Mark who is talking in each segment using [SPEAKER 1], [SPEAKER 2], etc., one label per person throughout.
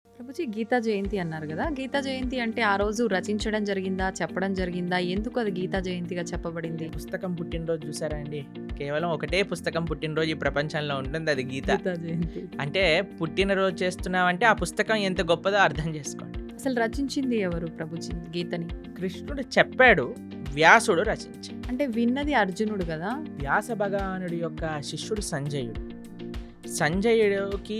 [SPEAKER 1] ప్రభుజీ గీతా జయంతి అన్నారు కదా, గీతా జయంతి అంటే ఆ రోజు రచించడం జరిగిందా, చెప్పడం జరిగిందా, ఎందుకు అది గీతా జయంతిగా చెప్పబడింది?
[SPEAKER 2] పుస్తకం పుట్టినరోజు చూసారా అండి? కేవలం ఒకటే పుస్తకం పుట్టినరోజు ఈ ప్రపంచంలో ఉంటుంది, అది గీత.
[SPEAKER 1] గీతా జయంతి
[SPEAKER 2] అంటే పుట్టినరోజు చేస్తున్నామంటే ఆ పుస్తకం ఎంత గొప్పదో అర్థం చేసుకోండి.
[SPEAKER 1] అసలు రచించింది ఎవరు ప్రభుజీ గీతని?
[SPEAKER 2] కృష్ణుడు చెప్పాడు, వ్యాసుడు రచించాడు.
[SPEAKER 1] అంటే విన్నది అర్జునుడు కదా.
[SPEAKER 2] వ్యాస భగవానుడి యొక్క శిష్యుడు సంజయుడు. సంజయుడికి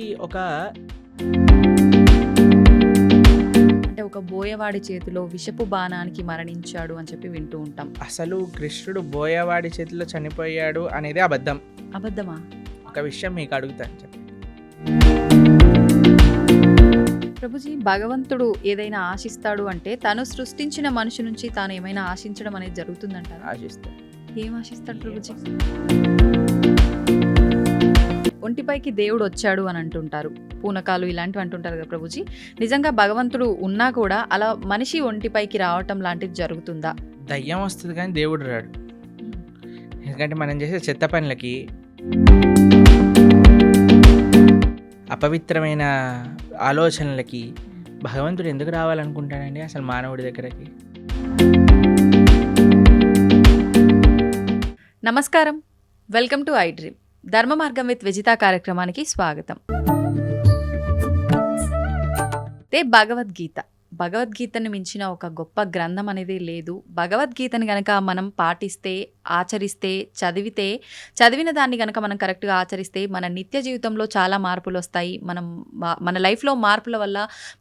[SPEAKER 1] అంటే ఒక బోయవాడి చేతిలో విషపు బాణానికి మరణించాడు అని చెప్పి వింటూ ఉంటాం.
[SPEAKER 2] అసలు కృష్ణుడు బోయవాడి చేతిలో చనిపోయాడు అనేది అబద్ధం.
[SPEAKER 1] అబద్ధమా?
[SPEAKER 2] ఒక విషయం మీకు అడుగుతాను చెప్పండి.
[SPEAKER 1] ప్రభుజీ, భగవంతుడు ఏదైనా ఆశిస్తాడు అంటే తను సృష్టించిన మనిషి నుంచి తాను ఏమైనా ఆశించడం అనేది జరుగుతుందంటారా?
[SPEAKER 2] ఆశిస్తాను.
[SPEAKER 1] ఏం ఆశిస్తాడు ప్రభుజీ? ఒంటిపైకి దేవుడు వచ్చాడు అని అంటుంటారు, పూనకాలు ఇలాంటివి అంటుంటారు కదా ప్రభుజీ. నిజంగా భగవంతుడు ఉన్నా కూడా అలా మనిషి ఒంటిపైకి రావటం లాంటిది జరుగుతుందా?
[SPEAKER 2] దయ్యం వస్తుంది కానీ దేవుడు రాడు. ఎందుకంటే మనం చేసే చెత్త పనులకి, అపవిత్రమైన ఆలోచనలకి భగవంతుడు ఎందుకు రావాలనుకుంటాడండి అసలు మానవుడి దగ్గరకి?
[SPEAKER 1] నమస్కారం, వెల్కమ్ టు ఐ డ్రీమ్. ధర్మ మార్గం విత్ విజిత కార్యక్రమానికి స్వాగతం. భగవద్గీతను మించిన ఒక గొప్ప గ్రంథం అనేది లేదు. భగవద్గీతని గనక మనం పాటిస్తే, ఆచరిస్తే, చదివిన దాన్ని గనక మనం కరెక్ట్గా ఆచరిస్తే మన నిత్య జీవితంలో చాలా మార్పులు వస్తాయి. మన లైఫ్లో మార్పుల వల్ల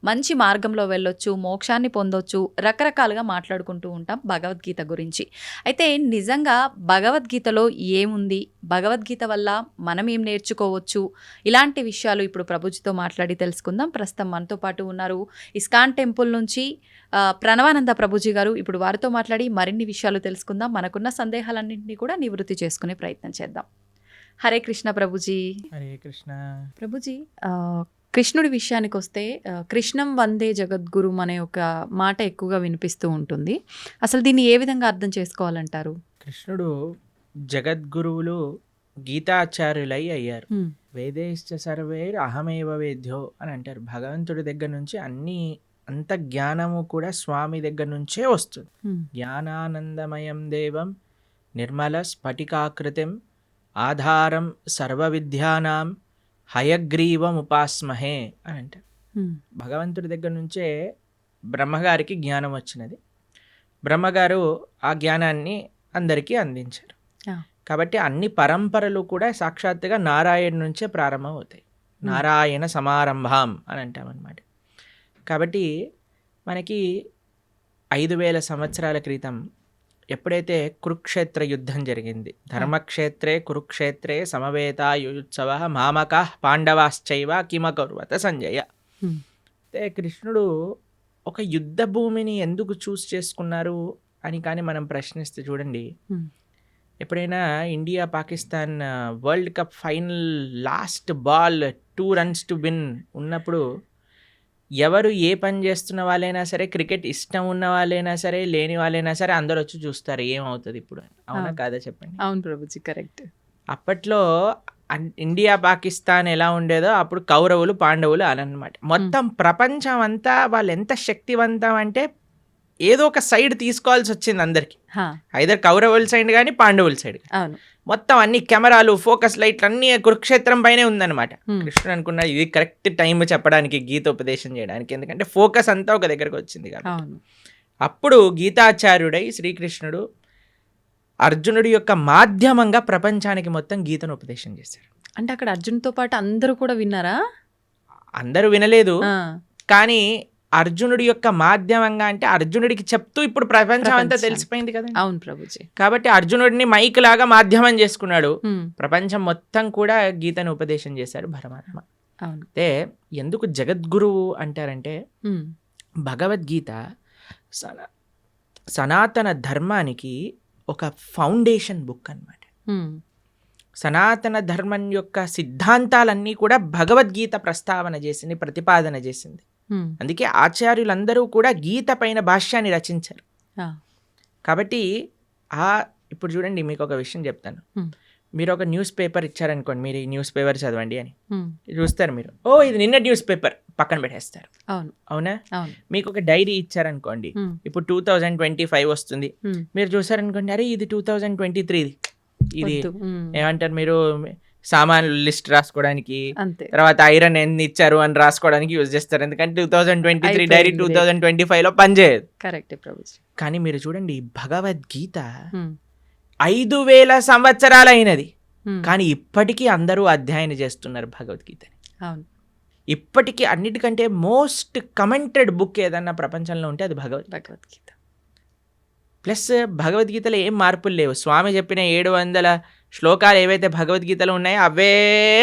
[SPEAKER 1] మంచి మార్గంలో వెళ్ళొచ్చు, మోక్షాన్ని పొందొచ్చు. రకరకాలుగా మాట్లాడుకుంటూ ఉంటాం భగవద్గీత గురించి. అయితే నిజంగా భగవద్గీతలో ఏముంది, భగవద్గీత వల్ల మనం ఏం నేర్చుకోవచ్చు, ఇలాంటి విషయాలు ఇప్పుడు ప్రభుజీతో మాట్లాడి తెలుసుకుందాం. ప్రస్తుతం మనతో పాటు ఉన్నారు ఇస్కాన్ టెంపుల్ నుంచి ప్రణవానంద ప్రభుజీ గారు. ఇప్పుడు వారితో మాట్లాడి మరిన్ని విషయాలు తెలుసుకుందాం. మనకున్న సందేహాలన్నింటినీ కూడా నివృత్తి చేసుకునే ప్రయత్నం చేద్దాం. హరే కృష్ణ ప్రభుజీ.
[SPEAKER 2] హరే కృష్ణ
[SPEAKER 1] ప్రభుజీ, కృష్ణుడి విషయానికి వస్తే కృష్ణం వందే జగద్గురుం అనే ఒక మాట ఎక్కువగా వినిపిస్తూ ఉంటుంది. అసలు దీన్ని ఏ విధంగా అర్థం చేసుకోవాలంటారు?
[SPEAKER 2] కృష్ణుడు జగద్గురువులు గీతాచార్యులై అయ్యారు. వేదేశ్చ సర్వేర్ అహమేవ వేద్యో అని అంటారు. భగవంతుడి దగ్గర నుంచి అంత జ్ఞానము కూడా స్వామి దగ్గర నుంచే వస్తుంది. జ్ఞానానందమయం దేవం నిర్మల స్ఫటికాకృతిం ఆధారం సర్వ విద్యానాం హయగ్రీవం ఉపాస్మహే అని అంటారు. భగవంతుడి దగ్గర నుంచే బ్రహ్మగారికి జ్ఞానం వచ్చినది. బ్రహ్మగారు ఆ జ్ఞానాన్ని అందరికీ అందించారు. కాబట్టి అన్ని పరంపరలు కూడా సాక్షాత్తుగా నారాయణ నుంచే ప్రారంభం అవుతాయి. నారాయణ సమారంభం అని అంటామన్నమాట. కాబట్టి మనకి 5000 సంవత్సరాల క్రితం ఎప్పుడైతే కురుక్షేత్ర యుద్ధం జరిగింది, ధర్మక్షేత్రే కురుక్షేత్రే సమవేతాయుత్సవ మామక పాండవాశ్చైవ కిమకర్వత సంజయ. అయితే కృష్ణుడు ఒక యుద్ధ భూమిని ఎందుకు చూస్ చేసుకున్నారు అని కానీ మనం ప్రశ్నిస్తే చూడండి, ఎప్పుడైనా India Pakistan world cup final last ball 2 runs to win ఉన్నప్పుడు ఎవరు ఏ పని చేస్తున్న వాళ్ళైనా సరే, క్రికెట్ ఇష్టం ఉన్న వాళ్ళైనా సరే, లేని వాళ్ళైనా సరే అందరు వచ్చి చూస్తారు ఏమవుతుంది ఇప్పుడు. అవునా కాదా చెప్పండి?
[SPEAKER 1] అవును ప్రభుజీ, కరెక్ట్.
[SPEAKER 2] అప్పట్లో ఇండియా పాకిస్తాన్ ఎలా ఉండేదో అప్పుడు కౌరవులు పాండవులు అనమాట. మొత్తం ప్రపంచం అంతా వాళ్ళు ఎంత శక్తివంతం అంటే ఏదో ఒక సైడ్ తీసుకోవాల్సి వచ్చింది అందరికి. ఐదర్ కౌరవుల సైడ్ కానీ పాండవుల సైడ్. మొత్తం అన్ని కెమెరాలు, ఫోకస్ లైట్లు అన్ని కురుక్షేత్రం పైనే ఉందన్నమాట. కృష్ణుడు అనుకున్నాడు ఇది కరెక్ట్ టైం చెప్పడానికి, గీతోపదేశం చేయడానికి. ఎందుకంటే ఫోకస్ అంతా ఒక దగ్గరకు వచ్చింది కాబట్టి. అప్పుడు గీతాచార్యుడై శ్రీకృష్ణుడు అర్జునుడి యొక్క మాధ్యమంగా ప్రపంచానికి మొత్తం గీతను ఉపదేశం చేశారు.
[SPEAKER 1] అంటే అక్కడ అర్జునుడితో పాటు అందరూ కూడా విన్నారా?
[SPEAKER 2] అందరూ వినలేదు, కానీ అర్జునుడి యొక్క మాధ్యమంగా అంటే అర్జునుడికి చెప్తూ ఇప్పుడు ప్రపంచం అంతా తెలిసిపోయింది కదా.
[SPEAKER 1] అవును ప్రభుజీ.
[SPEAKER 2] కాబట్టి అర్జునుడిని మైక్ లాగా మాధ్యమం చేసుకున్నాడు. ప్రపంచం మొత్తం కూడా గీతను ఉపదేశం చేశారు పరమాత్మ. అయితే ఎందుకు జగద్గురువు అంటారంటే భగవద్గీత సనాతన ధర్మానికి ఒక ఫౌండేషన్ బుక్ అన్నమాట. సనాతన ధర్మం యొక్క సిద్ధాంతాలన్నీ కూడా భగవద్గీత ప్రస్తావన చేసింది, ప్రతిపాదన చేసింది. అందుకే ఆచార్యులందరూ కూడా గీత పైన భాష్యాన్ని రచించారు. కాబట్టి ఇప్పుడు చూడండి మీకు ఒక విషయం చెప్తాను.
[SPEAKER 1] హ్మ్.
[SPEAKER 2] మీరు ఒక న్యూస్ పేపర్ ఇచ్చారనుకోండి, మీరు ఈ న్యూస్ పేపర్ చదవండి అని
[SPEAKER 1] హ్మ్.
[SPEAKER 2] చూస్తారు మీరు. ఓ ఇది నిన్న న్యూస్ పేపర్ పక్కన పెట్టేస్తారు.
[SPEAKER 1] అవును.
[SPEAKER 2] అవునా?
[SPEAKER 1] అవును.
[SPEAKER 2] మీకు ఒక డైరీ ఇచ్చారనుకోండి,
[SPEAKER 1] హ్మ్.
[SPEAKER 2] ఇప్పుడు 2025 వస్తుంది,
[SPEAKER 1] హ్మ్.
[SPEAKER 2] మీరు చూసారనుకోండి, అరే ఇది 2023 ఇది
[SPEAKER 1] వద్దు. హ్మ్.
[SPEAKER 2] ఏమంటారు మీరు, సామాన్లు లిస్ట్ రాసుకోవడానికి,
[SPEAKER 1] అంతే.
[SPEAKER 2] తర్వాత ఐరన్ ఎన్ని ఇచ్చారు అని రాసుకోవడానికి యూజ్ చేస్తారు. ఎందుకంటే 2023 డైరీ
[SPEAKER 1] అయిపోయింది.
[SPEAKER 2] 2025లో పనిచేయదు.
[SPEAKER 1] కరెక్టే ప్రభుజీ.
[SPEAKER 2] కానీ మీరు చూడండి భగవద్గీత
[SPEAKER 1] హ్మ్.
[SPEAKER 2] 5000 సంవత్సరాలు అయినది,
[SPEAKER 1] హ్మ్.
[SPEAKER 2] కానీ ఇప్పటికీ అందరూ అధ్యయనం చేస్తున్నారు భగవద్గీతని.
[SPEAKER 1] అవును.
[SPEAKER 2] ఇప్పటికీ అన్నిటికంటే మోస్ట్ కమెంటెడ్ బుక్ ఏదన్నా ప్రపంచంలో ఉంటే అది
[SPEAKER 1] భగవద్గీత.
[SPEAKER 2] ప్లస్ భగవద్గీతలో ఏం మార్పులు లేవు. స్వామి చెప్పిన 700 శ్లోకాలు ఏవైతే భగవద్గీతలో ఉన్నాయో అవే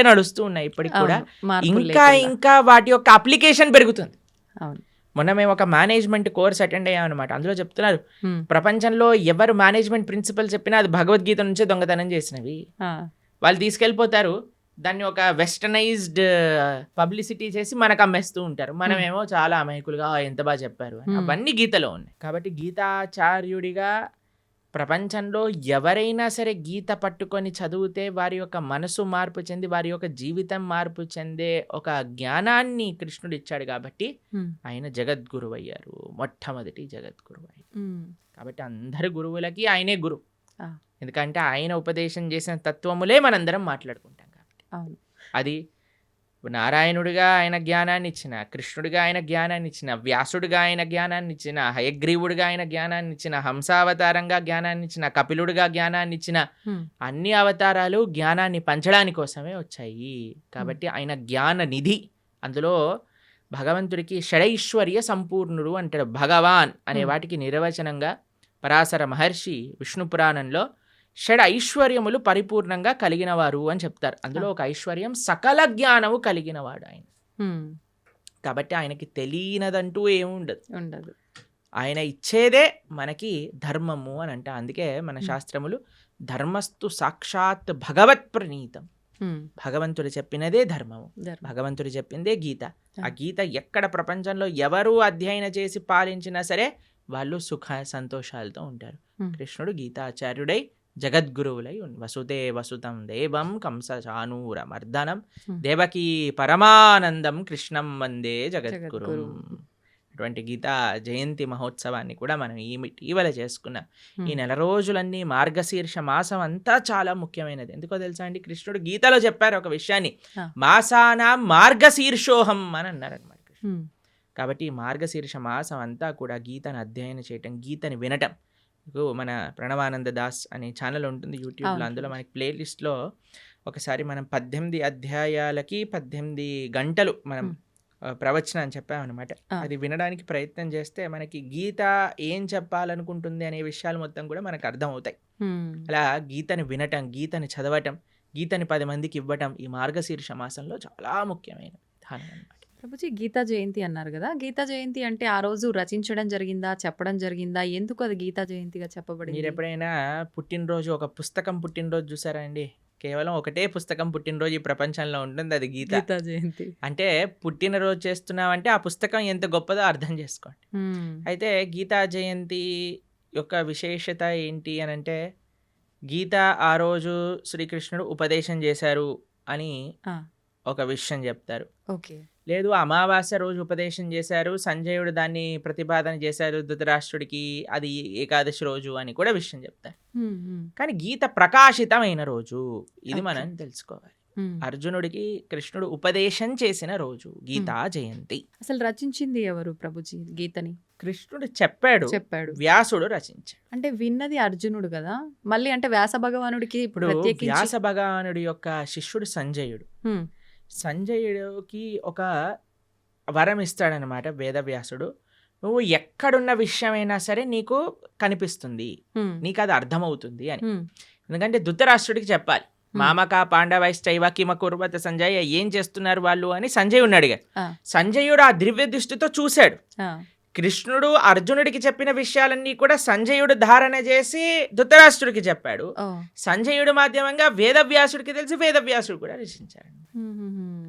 [SPEAKER 2] నడుస్తూ ఉన్నాయి ఇప్పటికి కూడా.
[SPEAKER 1] అవును. మార్పులు
[SPEAKER 2] ఇంకా
[SPEAKER 1] లేకుండా.
[SPEAKER 2] ఇంకా వాటి యొక్క అప్లికేషన్ పెరుగుతుంది.
[SPEAKER 1] అవును.
[SPEAKER 2] మొన్న మేము ఒక మేనేజ్మెంట్ కోర్స్ అటెండ్ అయ్యామన్నమాట. అందులో చెప్తున్నారు,
[SPEAKER 1] హ్మ్.
[SPEAKER 2] ప్రపంచంలో ఎవరు మేనేజ్మెంట్ ప్రిన్సిపల్ చెప్పినా అది భగవద్గీత నుంచే దొంగతనం చేసినవి.
[SPEAKER 1] ఆ.
[SPEAKER 2] వాళ్ళు తీసుకెళ్ళిపోతారు, దాన్ని ఒక వెస్టర్నైజ్డ్ పబ్లిసిటీ చేసి మనకు అమ్మేస్తూ ఉంటారు. మనమేమో చాలా అమాయకులుగా ఎంత బాగా చెప్పారు అని. అవన్నీ గీతలో ఉన్నాయి. కాబట్టి గీతాచార్యుడిగా ప్రపంచంలో ఎవరైనా సరే గీత పట్టుకొని చదివితే వారి యొక్క మనసు మార్పు చెంది, వారి యొక్క జీవితం మార్పు చెందే ఒక జ్ఞానాన్ని కృష్ణుడు ఇచ్చాడు. కాబట్టి
[SPEAKER 1] హ్మ్.
[SPEAKER 2] ఆయన జగద్గురువు అయ్యారు, మొట్టమొదటి జగద్గురువు అయ్యారు.
[SPEAKER 1] హ్మ్.
[SPEAKER 2] కాబట్టి అందరి గురువులకి ఆయనే గురువు.
[SPEAKER 1] ఆ.
[SPEAKER 2] ఎందుకంటే ఆయన ఉపదేశం చేసిన తత్వములే మనందరం మాట్లాడుకుంటాం కాబట్టి.
[SPEAKER 1] అవును.
[SPEAKER 2] అది నారాయణుడిగా ఆయన జ్ఞానాన్ని ఇచ్చిన, కృష్ణుడిగా ఆయన జ్ఞానాన్ని ఇచ్చిన, వ్యాసుడిగా ఆయన జ్ఞానాన్ని ఇచ్చిన, హయగ్రీవుడిగా ఆయన జ్ఞానాన్ని ఇచ్చిన, హంసావతారంగా జ్ఞానాన్ని ఇచ్చిన, కపిలుడిగా జ్ఞానాన్ని ఇచ్చిన,
[SPEAKER 1] హ్మ్.
[SPEAKER 2] అన్ని అవతారాలు జ్ఞానాన్ని పంచడానికి కోసమే వచ్చాయి. కాబట్టి ఆయన జ్ఞాన నిధి. అందులో భగవంతుడికి షడైశ్వర్య సంపూర్ణుడు అంటాడు. భగవాన్ అనే వాటికి నిర్వచనంగా పరాశర మహర్షి విష్ణు పురాణంలో షడ్ ఐశ్వర్యములు పరిపూర్ణంగా కలిగినవారు అని చెప్తారు. అందులో ఒక ఐశ్వర్యం సకల జ్ఞానము కలిగినవాడు ఆయన.
[SPEAKER 1] హ్మ్.
[SPEAKER 2] కాబట్టి ఆయనకి తెలియనదంటూ ఏముండదు.
[SPEAKER 1] ఉండదు.
[SPEAKER 2] ఆయన ఇచ్చేదే మనకి ధర్మము అని అంట. అందుకే మన శాస్త్రములు ధర్మస్తు సాక్షాత్ భగవత్ ప్రణీతం.
[SPEAKER 1] హ్మ్.
[SPEAKER 2] భగవంతుడు చెప్పినదే ధర్మము, భగవంతుడు చెప్పిందే గీత. ఆ గీత ఎక్కడ ప్రపంచంలో ఎవరు అధ్యయనం చేసి పాలించినా సరే వాళ్ళు సుఖ సంతోషాలతో ఉంటారు. కృష్ణుడు గీతాచార్యుడై జగద్గురువులై వసుదే వసుతం దేవం కంస చానూర మర్దనం దేవకీ పరమానందం కృష్ణం వందే జగద్గురు. అటువంటి గీతా జయంతి మహోత్సవాన్ని కూడా మనం ఇటీవల చేసుకున్నాం. ఈ నెల రోజులన్నీ మార్గశీర్ష మాసం అంతా చాలా ముఖ్యమైనది. ఎందుకో తెలుసా అండి, కృష్ణుడు గీతలో చెప్పారు ఒక విషయాన్ని, మాసానా మార్గశీర్షోహం అని అన్నారనమాట. కాబట్టి ఈ మార్గశీర్ష మాసం అంతా కూడా గీతను అధ్యయనం చేయటం, గీతని వినటం. మన ప్రణవానంద దాస్ అనే ఛానల్ ఉంటుంది యూట్యూబ్లో. అందులో మనకి ప్లేలిస్ట్లో ఒకసారి మనం 18 అధ్యాయాలకి 18 గంటలు మనం ప్రవచనం అని చెప్పామన్నమాట. అది వినడానికి ప్రయత్నం చేస్తే మనకి గీత ఏం చెప్పాలనుకుంటుంది అనే విషయాలు మొత్తం కూడా మనకు అర్థమవుతాయి. అలా గీతని వినటం, గీతని చదవటం, గీతని 10 మందికి ఇవ్వటం ఈ మార్గశీర్ష మాసంలో చాలా ముఖ్యమైన విధానం అన్నమాట.
[SPEAKER 1] ప్రభుజీ గీతా జయంతి అన్నారు కదా, గీతా జయంతి అంటే ఆ రోజు రచించడం జరిగిందా, చెప్పడం జరిగిందా, ఎందుకు అది గీతా జయంతిగా చెప్పబడింది?
[SPEAKER 2] మీరు ఎప్పుడైనా పుట్టినరోజు ఒక పుస్తకం పుట్టినరోజు చూసారా అండి? కేవలం ఒకటే పుస్తకం పుట్టినరోజు ఈ ప్రపంచంలో ఉంటుంది, అది గీతా
[SPEAKER 1] జయంతి.
[SPEAKER 2] అంటే పుట్టినరోజు చేస్తున్నామంటే ఆ పుస్తకం ఎంత గొప్పదో అర్థం చేసుకోండి. అయితే గీతా జయంతి యొక్క విశేషత ఏంటి అని అంటే, గీత ఆ రోజు శ్రీకృష్ణుడు ఉపదేశం చేశారు అని ఒక విషయం చెప్తారు.
[SPEAKER 1] ఓకే.
[SPEAKER 2] లేదు అమావాస్య రోజు ఉపదేశం చేశారు, సంజయుడు దాన్ని ప్రతిపాదన చేశారు ధృతరాష్ట్రుడికి, అది ఏకాదశి రోజు అని కూడా విషయం చెప్తారు. కానీ గీత ప్రకాశితమైన రోజు ఇది మనం తెలుసుకోవాలి. అర్జునుడికి కృష్ణుడు ఉపదేశం చేసిన రోజు గీతా జయంతి.
[SPEAKER 1] అసలు రచించింది ఎవరు ప్రభుజీ గీతని?
[SPEAKER 2] కృష్ణుడు చెప్పాడు, వ్యాసుడు రచించాడు.
[SPEAKER 1] అంటే విన్నది అర్జునుడు కదా, మళ్ళీ అంటే వ్యాస భగవానుడికి ఇప్పుడు
[SPEAKER 2] వ్యాస భగవానుడి యొక్క శిష్యుడు సంజయుడు. సంజయుడికి ఒక వరం ఇస్తాడనమాట వేదవ్యాసుడు. నువ్వు ఎక్కడున్న విషయమైనా సరే నీకు కనిపిస్తుంది, నీకు అది అర్థమవుతుంది అని. ఎందుకంటే ధృతరాష్ట్రుడికి చెప్పాలి, మామక పాండవైశ్చైవ కిమ కుర్వత సంజయ్, ఏం చేస్తున్నారు వాళ్ళు అని సంజయుడిని అడిగాడు. సంజయుడు ఆ దివ్య దృష్టితో చూశాడు. కృష్ణుడు అర్జునుడికి చెప్పిన విషయాలన్నీ కూడా సంజయుడు ధారణ చేసి ధృతరాష్ట్రుడికి చెప్పాడు. సంజయుడు మాధ్యమంగా వేదవ్యాసుడికి తెలిసి వేదవ్యాసుడు కూడా రచించాడు.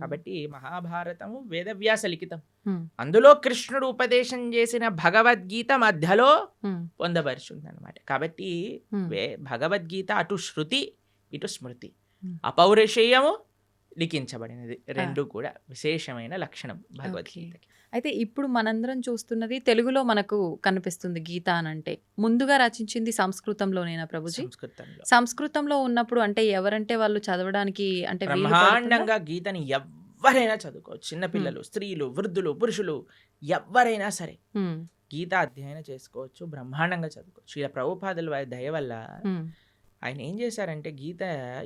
[SPEAKER 2] కాబట్టి మహాభారతము వేదవ్యాస లిఖితం.
[SPEAKER 1] హ్మ్.
[SPEAKER 2] అందులో కృష్ణుడు ఉపదేశం చేసిన భగవద్గీత మధ్యలో
[SPEAKER 1] హ్మ్.
[SPEAKER 2] పొందపరుచుంది అనమాట. కాబట్టి
[SPEAKER 1] హ్మ్.
[SPEAKER 2] భగవద్గీత అటు శృతి ఇటు స్మృతి
[SPEAKER 1] Hmm.
[SPEAKER 2] అపౌరుషేయము లిఖించబడినది. రెండు కూడా విశేషమైన లక్షణం భగవద్గీతకి.
[SPEAKER 1] అయితే ఇప్పుడు మనందరం చూస్తున్నది తెలుగులో మనకు కనిపిస్తుంది గీత అనంటే. ముందుగా రచించింది సంస్కృతంలోనేనా ప్రభుజీ?
[SPEAKER 2] సంస్కృతంలో
[SPEAKER 1] సంస్కృతంలో ఉన్నప్పుడు అంటే ఎవరంటే వాళ్ళు చదవడానికి అంటే వీలు పడుతుందా?
[SPEAKER 2] బ్రహ్మాండంగా గీతని ఎవ్వరైనా చదువుకోవచ్చు. చిన్నపిల్లలు, స్త్రీలు, వృద్ధులు, పురుషులు ఎవ్వరైనా సరే
[SPEAKER 1] హ్మ్.
[SPEAKER 2] గీత అధ్యయనం చేసుకోవచ్చు, బ్రహ్మాండంగా చదువుకోవచ్చు. ఇలా ప్రభుపాదుల వారి దయ వల్ల
[SPEAKER 1] హ్మ్.
[SPEAKER 2] ఆయన ఏం చేశారంటే గీత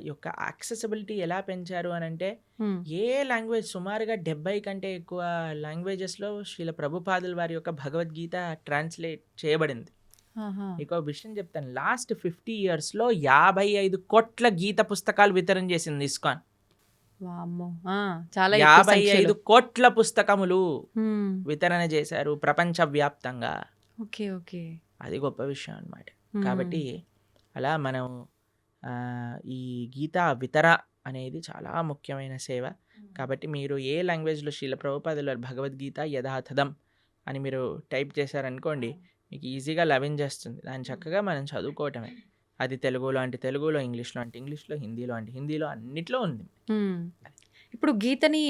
[SPEAKER 2] యొక్క యాక్సెసిబిలిటీ ఎలా పెంచారు అని అంటే,
[SPEAKER 1] హ్మ్.
[SPEAKER 2] ఏ లాంగ్వేజ్ సుమారుగా 70 కంటే ఎక్కువ లాంగ్వేజెస్లో శ్రీల ప్రభుపాదుల వారి యొక్క భగవద్గీత ట్రాన్స్లేట్ చేయబడింది.
[SPEAKER 1] ఆహా.
[SPEAKER 2] మీకు ఒక విషయం చెప్తాను. లాస్ట్ 50 yearsలో 55 కోట్ల గీత పుస్తకాలు వితరణ చేసింది ఇస్కాన్.
[SPEAKER 1] వామ్మో! ఆ, చాలా ఎక్కువ
[SPEAKER 2] 55
[SPEAKER 1] సంఖ్యలో.
[SPEAKER 2] కోట్ల పుస్తకములు
[SPEAKER 1] హ్మ్.
[SPEAKER 2] వితరణ చేశారు ప్రపంచవ్యాప్తంగా.
[SPEAKER 1] Okay, okay.
[SPEAKER 2] అది గొప్ప విషయం అన్నమాట.
[SPEAKER 1] హ్మ్.
[SPEAKER 2] కాబట్టి అలా మనం ఈ గీతా వితర అనేది చాలా ముఖ్యమైన సేవ. కాబట్టి మీరు ఏ లాంగ్వేజ్లో శ్రీల ప్రభుపాదుల వారి భగవద్గీత యథాతథం అని మీరు టైప్ చేశారనుకోండి, మీకు ఈజీగా లభించేస్తుంది. దాన్ని చక్కగా మనం చదువుకోవటమే. అది తెలుగులో అంటే తెలుగులో, ఇంగ్లీష్లో అంటే ఇంగ్లీష్లో, హిందీలో అంటే హిందీలో, అన్నిట్లో ఉంది.
[SPEAKER 1] హ్మ్. ఇప్పుడు గీతని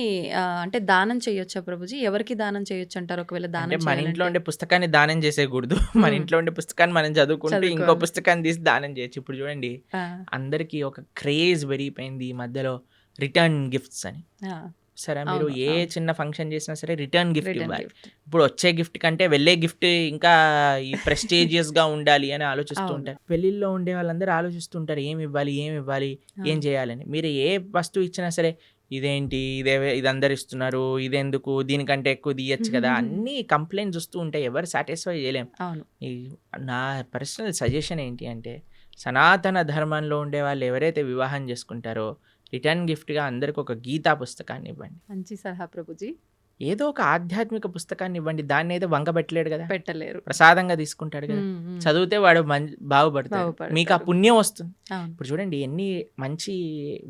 [SPEAKER 1] అంటే దానం చేయొచ్చా ప్రభుజీ? ఎవరికి దానం చేయొచ్చు అంటారు ఒకవేళ
[SPEAKER 2] అంటే
[SPEAKER 1] దానం
[SPEAKER 2] మన ఇంట్లో
[SPEAKER 1] చేయాలంటే?
[SPEAKER 2] ఉండే పుస్తకాన్ని దానం చేసేయకూడదు. మన ఇంట్లో ఉండే పుస్తకాన్ని మనం చదువుకుంటూ ఇంకో
[SPEAKER 1] చదువుకోవాలి.
[SPEAKER 2] పుస్తకాన్ని తీసి దానం చేయొచ్చు. ఇప్పుడు చూడండి,
[SPEAKER 1] ఆ,
[SPEAKER 2] అందరికీ ఒక క్రేజ్ పెరిగిపోయింది ఈ మధ్యలో, రిటర్న్ గిఫ్ట్స్ అని.
[SPEAKER 1] ఆ,
[SPEAKER 2] సరే, మీరు
[SPEAKER 1] అవును,
[SPEAKER 2] ఏ
[SPEAKER 1] అవును.
[SPEAKER 2] చిన్న ఫంక్షన్ చేసినా సరే రిటర్న్ గిఫ్ట్
[SPEAKER 1] రిటర్న్
[SPEAKER 2] ఇవ్వాలి.
[SPEAKER 1] గిఫ్ట్.
[SPEAKER 2] ఇప్పుడు వచ్చే గిఫ్ట్ కంటే వెళ్ళే గిఫ్ట్ ఇంకా ఈ ప్రెస్టీజియస్ గా ఉండాలి అని ఆలోచిస్తూ
[SPEAKER 1] అవును.
[SPEAKER 2] ఉంటారు. పెళ్లిల్లో ఉండే వాళ్ళందరూ ఆలోచిస్తుంటారు ఏమి ఇవ్వాలి, ఏం చేయాలని. మీరు ఏ వస్తువు ఇచ్చినా సరే, ఇదేంటి, ఇది అందరు ఇస్తున్నారు, ఇదెందుకు, దీనికంటే ఎక్కువ తీయచ్చు కదా, అన్ని కంప్లైంట్స్ వస్తూ ఉంటాయి. ఎవరు సాటిస్ఫై చేయలేం.
[SPEAKER 1] అవును.
[SPEAKER 2] నా పర్సనల్ సజెషన్ ఏంటి అంటే, సనాతన ధర్మంలో ఉండే వాళ్ళు ఎవరైతే వివాహం చేసుకుంటారో రిటర్న్ గిఫ్ట్గా అందరికి ఒక గీతా పుస్తకాన్ని ఇవ్వండి.
[SPEAKER 1] మంచి సలహా ప్రభుజీ.
[SPEAKER 2] ఏదో ఒక ఆధ్యాత్మిక పుస్తకాన్ని ఇవ్వండి. దాన్ని ఏదో వంక పెట్టలేడు కదా,
[SPEAKER 1] పెట్టలేరు.
[SPEAKER 2] ప్రసాదంగా తీసుకుంటాడు కదా.
[SPEAKER 1] హ్మ్, హ్మ్.
[SPEAKER 2] చదివితే వాడు బాగుపడతాడు, మీకు ఆ పుణ్యం వస్తుంది.
[SPEAKER 1] అవును.
[SPEAKER 2] ఇప్పుడు చూడండి ఎన్ని మంచి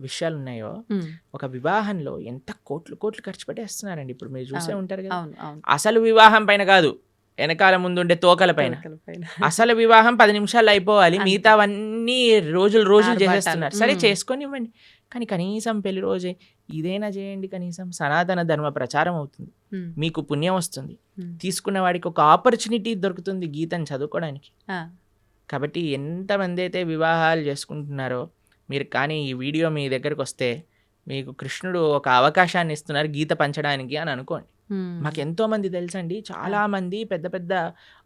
[SPEAKER 2] విషయాలు ఉన్నాయో.
[SPEAKER 1] హ్మ్.
[SPEAKER 2] ఒక వివాహంలో ఎంత కోట్లు ఖర్చు పెట్టేస్తున్నారండి. ఇప్పుడు మీరు చూసే
[SPEAKER 1] అవును,
[SPEAKER 2] ఉంటారు కదా.
[SPEAKER 1] అవును, అవును.
[SPEAKER 2] అసలు వివాహం పైన కాదు, వెనకాల ముందుండే తోకల పైన.
[SPEAKER 1] తోకల పైన.
[SPEAKER 2] అసలు వివాహం 10 నిమిషాలు అయిపోవాలి,
[SPEAKER 1] అంతే.
[SPEAKER 2] మిగతావన్నీ రోజులు
[SPEAKER 1] ఆర్భాటాలు.
[SPEAKER 2] చేసేస్తున్నారు. సరే,
[SPEAKER 1] మ్మ్.
[SPEAKER 2] చేసుకొని ఇవ్వండి, కానీ కనీసం పెళ్లి రోజే ఇదైనా చేయండి. కనీసం సనాతన ధర్మ ప్రచారం అవుతుంది,
[SPEAKER 1] హ్మ్.
[SPEAKER 2] మీకు పుణ్యం వస్తుంది,
[SPEAKER 1] హ్మ్.
[SPEAKER 2] తీసుకున్న వాడికి ఒక ఆపర్చునిటీ దొరుకుతుంది గీతను చదువుకోవడానికి.
[SPEAKER 1] ఆ, కాబట్టి
[SPEAKER 2] కాబట్టి ఎంతమంది అయితే వివాహాలు చేసుకుంటున్నారో మీరు, కానీ ఈ వీడియో మీ దగ్గరకు వస్తే మీకు కృష్ణుడు ఒక అవకాశాన్ని ఇస్తున్నారు గీత పంచడానికి అని అనుకోండి.
[SPEAKER 1] హ్మ్.
[SPEAKER 2] మాకు ఎంతోమంది తెలుసండి, చాలామంది పెద్ద పెద్ద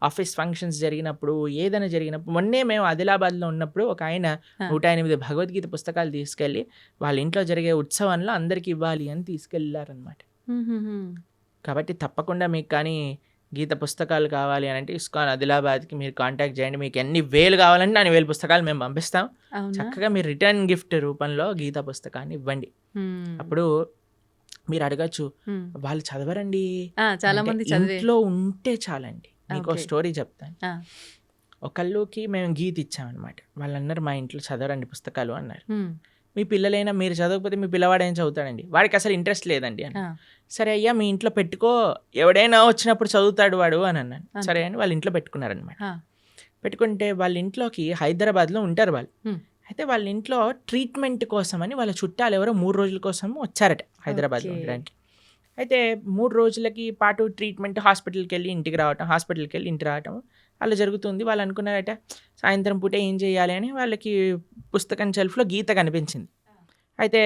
[SPEAKER 2] ఆఫీస్ ఫంక్షన్స్ జరిగినప్పుడు, ఏదైనా జరిగినప్పుడు, మొన్నే మేము ఆదిలాబాద్లో ఉన్నప్పుడు ఒక ఆయన
[SPEAKER 1] ఆ.
[SPEAKER 2] 108 భగవద్గీత పుస్తకాలు తీసుకెళ్ళి వాళ్ళ ఇంట్లో జరిగే ఉత్సవంలో అందరికి ఇవ్వాలి అని తీసుకెళ్ళారనమాట.
[SPEAKER 1] హ్మ్, హ్మ్, హ్మ్.
[SPEAKER 2] కాబట్టి తప్పకుండా మీకు కానీ గీత పుస్తకాలు కావాలి అని అంటే ఇస్కాన్ ఆదిలాబాద్కి మీరు కాంటాక్ట్ చేయండి. మీకు ఎన్ని వేలు కావాలంటే అన్ని వేలు పుస్తకాలు మేము పంపిస్తాం.
[SPEAKER 1] అవునా?
[SPEAKER 2] చక్కగా మీరు రిటర్న్ గిఫ్ట్ రూపంలో గీత పుస్తకాన్ని ఇవ్వండి.
[SPEAKER 1] హ్మ్.
[SPEAKER 2] అప్పుడు మీరు అడగచ్చు,
[SPEAKER 1] హ్మ్.
[SPEAKER 2] వాళ్ళు చదవరండి
[SPEAKER 1] చాలా
[SPEAKER 2] అంటే,
[SPEAKER 1] మంది చదివే.
[SPEAKER 2] ఇంట్లో ఉంటే చాలండి. మీకు
[SPEAKER 1] ఓకే.
[SPEAKER 2] స్టోరీ చెప్తాను.
[SPEAKER 1] ఆ.
[SPEAKER 2] ఒకళ్ళకి మేము గీత ఇచ్చామన్నమాట. వాళ్ళు అన్నారు మా ఇంట్లో చదవరండి పుస్తకాలు అన్నారు.
[SPEAKER 1] హ్మ్.
[SPEAKER 2] మీ పిల్లలైనా మీరు చదవకపోతే మీ పిల్లవాడు ఏం చదువుతాడండి, వాడికి అసలు ఇంట్రెస్ట్ లేదండి అని.
[SPEAKER 1] ఆ.
[SPEAKER 2] సరే అయ్యా మీ ఇంట్లో పెట్టుకో, ఎవడైనా వచ్చినప్పుడు చదువుతాడు వాడు అని అన్నాను.
[SPEAKER 1] అంతే.
[SPEAKER 2] సరే అని వాళ్ళ ఇంట్లో పెట్టుకున్నారనమాట.
[SPEAKER 1] ఆ.
[SPEAKER 2] పెట్టుకుంటే వాళ్ళ ఇంట్లోకి హైదరాబాద్లో ఉంటారు వాళ్ళు.
[SPEAKER 1] హ్మ్.
[SPEAKER 2] అయితే వాళ్ళ ఇంట్లో ట్రీట్మెంట్ కోసమని వాళ్ళ చుట్టాలు ఎవరో 3 రోజుల కోసం వచ్చారట హైదరాబాద్లో
[SPEAKER 1] ఓకే.
[SPEAKER 2] ఉండడానికి. అయితే 3 రోజులకి పాటు ట్రీట్మెంట్, హాస్పిటల్కి వెళ్ళి ఇంటికి రావటం, హాస్పిటల్కి వెళ్ళి ఇంటికి రావటం అలా జరుగుతుంది. వాళ్ళు అనుకున్నారట సాయంత్రం పూట ఏం చేయాలి అని. వాళ్ళకి పుస్తకం షెల్ఫ్లో గీత కనిపించింది. అయితే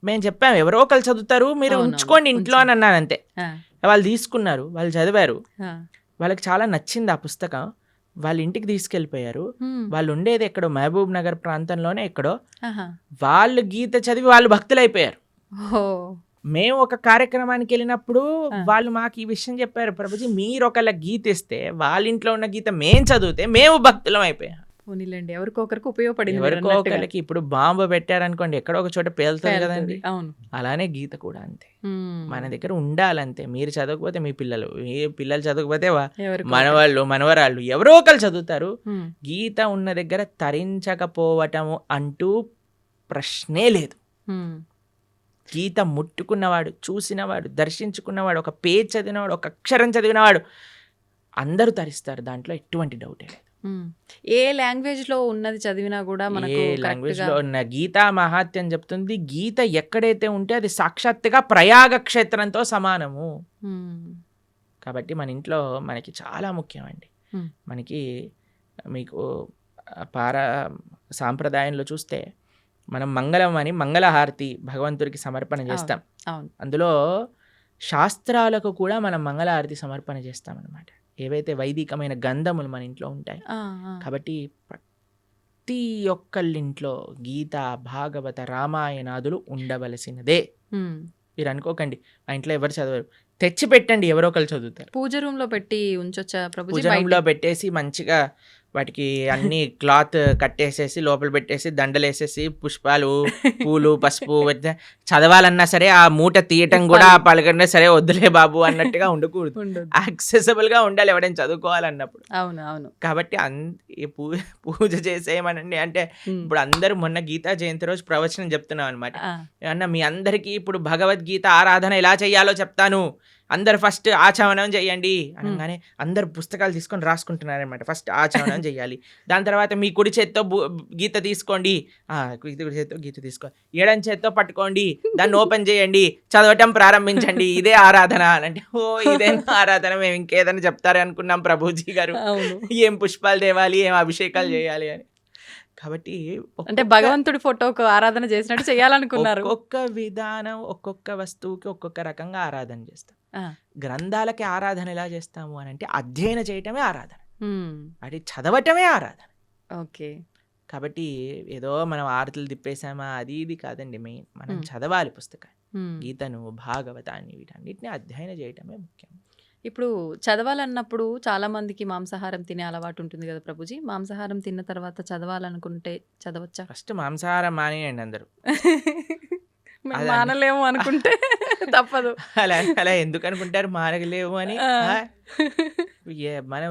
[SPEAKER 2] మేము చెప్పాము ఎవరో ఒకరు చదువుతారు, మీరు
[SPEAKER 1] అవునవును,
[SPEAKER 2] ఉంచుకోండి ఇంట్లో అని అన్నాను అంతే.
[SPEAKER 1] ఆ.
[SPEAKER 2] వాళ్ళు తీసుకున్నారు, వాళ్ళు చదివారు,
[SPEAKER 1] ఆ.
[SPEAKER 2] వాళ్ళకి చాలా నచ్చింది ఆ పుస్తకం. వాళ్ళ ఇంటికి తీసుకెళ్ళిపోయారు.
[SPEAKER 1] హ్మ్.
[SPEAKER 2] వాళ్ళు ఉండేది ఎక్కడో మహబూబ్ నగర్ ప్రాంతంలోనే ఎక్కడో.
[SPEAKER 1] ఆహా.
[SPEAKER 2] వాళ్ళు గీత చదివి వాళ్ళు భక్తులైపోయారు.
[SPEAKER 1] ఓహో.
[SPEAKER 2] మేము ఒక కార్యక్రమానికి వెళ్ళినప్పుడు
[SPEAKER 1] ఆ.
[SPEAKER 2] వాళ్ళు మాకు ఈ విషయం చెప్పారు, ప్రభుజీ మీరు ఒకళ్ళ గీత ఇస్తే వాళ్ళ ఇంట్లో ఉన్న గీత మేం చదివితే మేము భక్తులం అయిపోయాం.
[SPEAKER 1] పోనీలేండి, ఎవరికొకరికి ఉపయోగపడింది మీరు
[SPEAKER 2] ఎవరికో
[SPEAKER 1] అన్నట్టుగా.
[SPEAKER 2] ఒకళ్ళకి ఇప్పుడు బాంబు పెట్టారనుకోండి, ఎక్కడో ఒక చోట పేలుతుంది
[SPEAKER 1] పేలుతుంది.
[SPEAKER 2] కదండి.
[SPEAKER 1] అవును.
[SPEAKER 2] అలానే గీత కూడా అంతే,
[SPEAKER 1] హ్మ్.
[SPEAKER 2] మన దగ్గర ఉండాలంతే. మీరు చదవకపోతే మీ పిల్లలు, ఏ పిల్లలు చదవకపోతే
[SPEAKER 1] ఎవరికో
[SPEAKER 2] మనవాళ్ళు మనవరాళ్ళు ఎవరో ఒకరు చదువుతారు.
[SPEAKER 1] హ్మ్.
[SPEAKER 2] గీత ఉన్న దగ్గర తరించకపోవటము అంటూ ప్రశ్నే లేదు.
[SPEAKER 1] హ్మ్.
[SPEAKER 2] గీత ముట్టుకున్నవాడు, చూసినవాడు, దర్శించుకున్నవాడు, ఒక పేజ్ చదివినవాడు, ఒక అక్షరం చదివినవాడు అందరూ తరిస్తారు. దాంట్లో ఎటువంటి డౌటే లేదు.
[SPEAKER 1] ఏ లాంగ్వేజ్ లో ఉన్నది చదివినా కూడా మనకు
[SPEAKER 2] ఏ
[SPEAKER 1] correct
[SPEAKER 2] లాంగ్వేజ్
[SPEAKER 1] గా-
[SPEAKER 2] లో ఉన్న గీతా మహాత్యం చెప్తుంది. గీత ఎక్కడైతే ఉంటే అది సాక్షాత్తుగా ప్రయాగ క్షేత్రంతో సమానము.
[SPEAKER 1] మ్మ్.
[SPEAKER 2] కాబట్టి మన ఇంట్లో మనకి చాలా ముఖ్యం అండి.
[SPEAKER 1] Hmm.
[SPEAKER 2] మనకి మీకు సాంప్రదాయంలో చూస్తే మనం మంగళం అని మంగళహారతి భగవంతుడికి సమర్పణ చేస్తాం.
[SPEAKER 1] అవును.
[SPEAKER 2] అందులో శాస్త్రాలకు కూడా మనం మంగళహారతి సమర్పణ చేస్తాం అన్నమాట. ఏవైతే వైదికమైన గంధములు మన ఇంట్లో ఉంటాయి.
[SPEAKER 1] ఆ, ఆ.
[SPEAKER 2] కాబట్టి ప్రతి ఒక్కళ్ళింట్లో గీత, భాగవత, రామాయణాదులు ఉండవలసినదే.
[SPEAKER 1] మ్మ్.
[SPEAKER 2] మీరు అనుకోకండి మా ఇంట్లో ఎవరు చదవరు, తెచ్చి పెట్టండి, ఎవరో ఒకరు చదువుతారు.
[SPEAKER 1] పూజ రూమ్ లో పెట్టి ఉంచొచ్చా ప్రభుజీ?
[SPEAKER 2] పూజనంలో పెట్టేసి మంచిగా వాటికి అన్ని క్లాత్ కట్టేసేసి లోపల పెట్టేసి దండలేసేసి పుష్పాలు, పూలు, పసుపు చదవాలన్నా సరే ఆ మూట తీయటం కూడా పలకన్నా సరే వద్దులే బాబు అన్నట్టుగా ఉండకూడదు.
[SPEAKER 1] ఉండదు.
[SPEAKER 2] యాక్సెసిబుల్ గా ఉండాలి ఎవరైనా చదువుకోవాలన్నప్పుడు.
[SPEAKER 1] అవును, అవును.
[SPEAKER 2] కాబట్టి ఈ పూజ చేసేయమనండి అంటే ఇప్పుడు అందరూ మొన్న గీతా జయంతి రోజు ప్రవచనం చెప్తున్నాం అనమాట.
[SPEAKER 1] ఆ,
[SPEAKER 2] ఏమన్నా మీ అందరికీ ఇప్పుడు భగవద్గీత ఆరాధన ఎలా చేయాలో చెప్తాను, అందరు ఫస్ట్ ఆచమనం చేయండి అనగానే అందరు పుస్తకాలు తీసుకొని రాసుకుంటున్నారనమాట. ఫస్ట్ ఆచమనం చేయాలి, దాని తర్వాత మీ కుడి చేత్తో గీత తీసుకోండి, కుడి చేత్తో గీత తీసుకోండి, ఎడం చేత్తో పట్టుకోండి, దాన్ని ఓపెన్ చేయండి, చదవటం ప్రారంభించండి, ఇదే ఆరాధన అంటే ఓ ఇదేనా ఆరాధన, మేము ఇంకేదైనా చెప్తారే అనుకున్నాం ప్రభుజీ గారు,
[SPEAKER 1] అవును.
[SPEAKER 2] ఏం పుష్పాలు తేవాలి, ఏం అభిషేకాలు చేయాలి అని. కాబట్టి
[SPEAKER 1] అంటే భగవంతుడి ఫోటోకు ఆరాధన చేసినట్టు చేయాలనుకున్నారు.
[SPEAKER 2] ఒక్కొక్క విధానం ఒక్కొక్క వస్తువుకి ఒక్కొక్క రకంగా ఆరాధన చేస్తాం.
[SPEAKER 1] ఆ.
[SPEAKER 2] గ్రంథాలకి ఆరాధన ఎలా చేస్తాము అని అంటే అధ్యయనం చేయటమే ఆరాధన,
[SPEAKER 1] మ్మ్.
[SPEAKER 2] అది చదవటమే ఆరాధన.
[SPEAKER 1] ఓకే.
[SPEAKER 2] కాబట్టి ఏదో మనం ఆరతులు తిప్పేసామా అది ఇది కాదండి. మెయిన్ మనం
[SPEAKER 1] మ్మ్.
[SPEAKER 2] చదవాలి పుస్తకాన్ని,
[SPEAKER 1] మ్మ్.
[SPEAKER 2] గీతను, భాగవతాన్ని, వీటన్నిటిని అధ్యయనం చేయటమే ముఖ్యం.
[SPEAKER 1] ఇప్పుడు చదవాలన్నప్పుడు చాలా మందికి మాంసాహారం తినే అలవాటు ఉంటుంది కదా ప్రభుజీ. మాంసాహారం తిన్న తర్వాత చదవాలనుకుంటే చదవచ్చా?
[SPEAKER 2] ఫస్ట్ మాంసాహారం మానేయండి అందరూ.
[SPEAKER 1] మేము
[SPEAKER 2] అదే.
[SPEAKER 1] మానలేము అనుకుంటే తప్పదు.
[SPEAKER 2] అలా అలా ఎందుకు అనుకుంటారు మానలేము అని?
[SPEAKER 1] ఆ.
[SPEAKER 2] మనం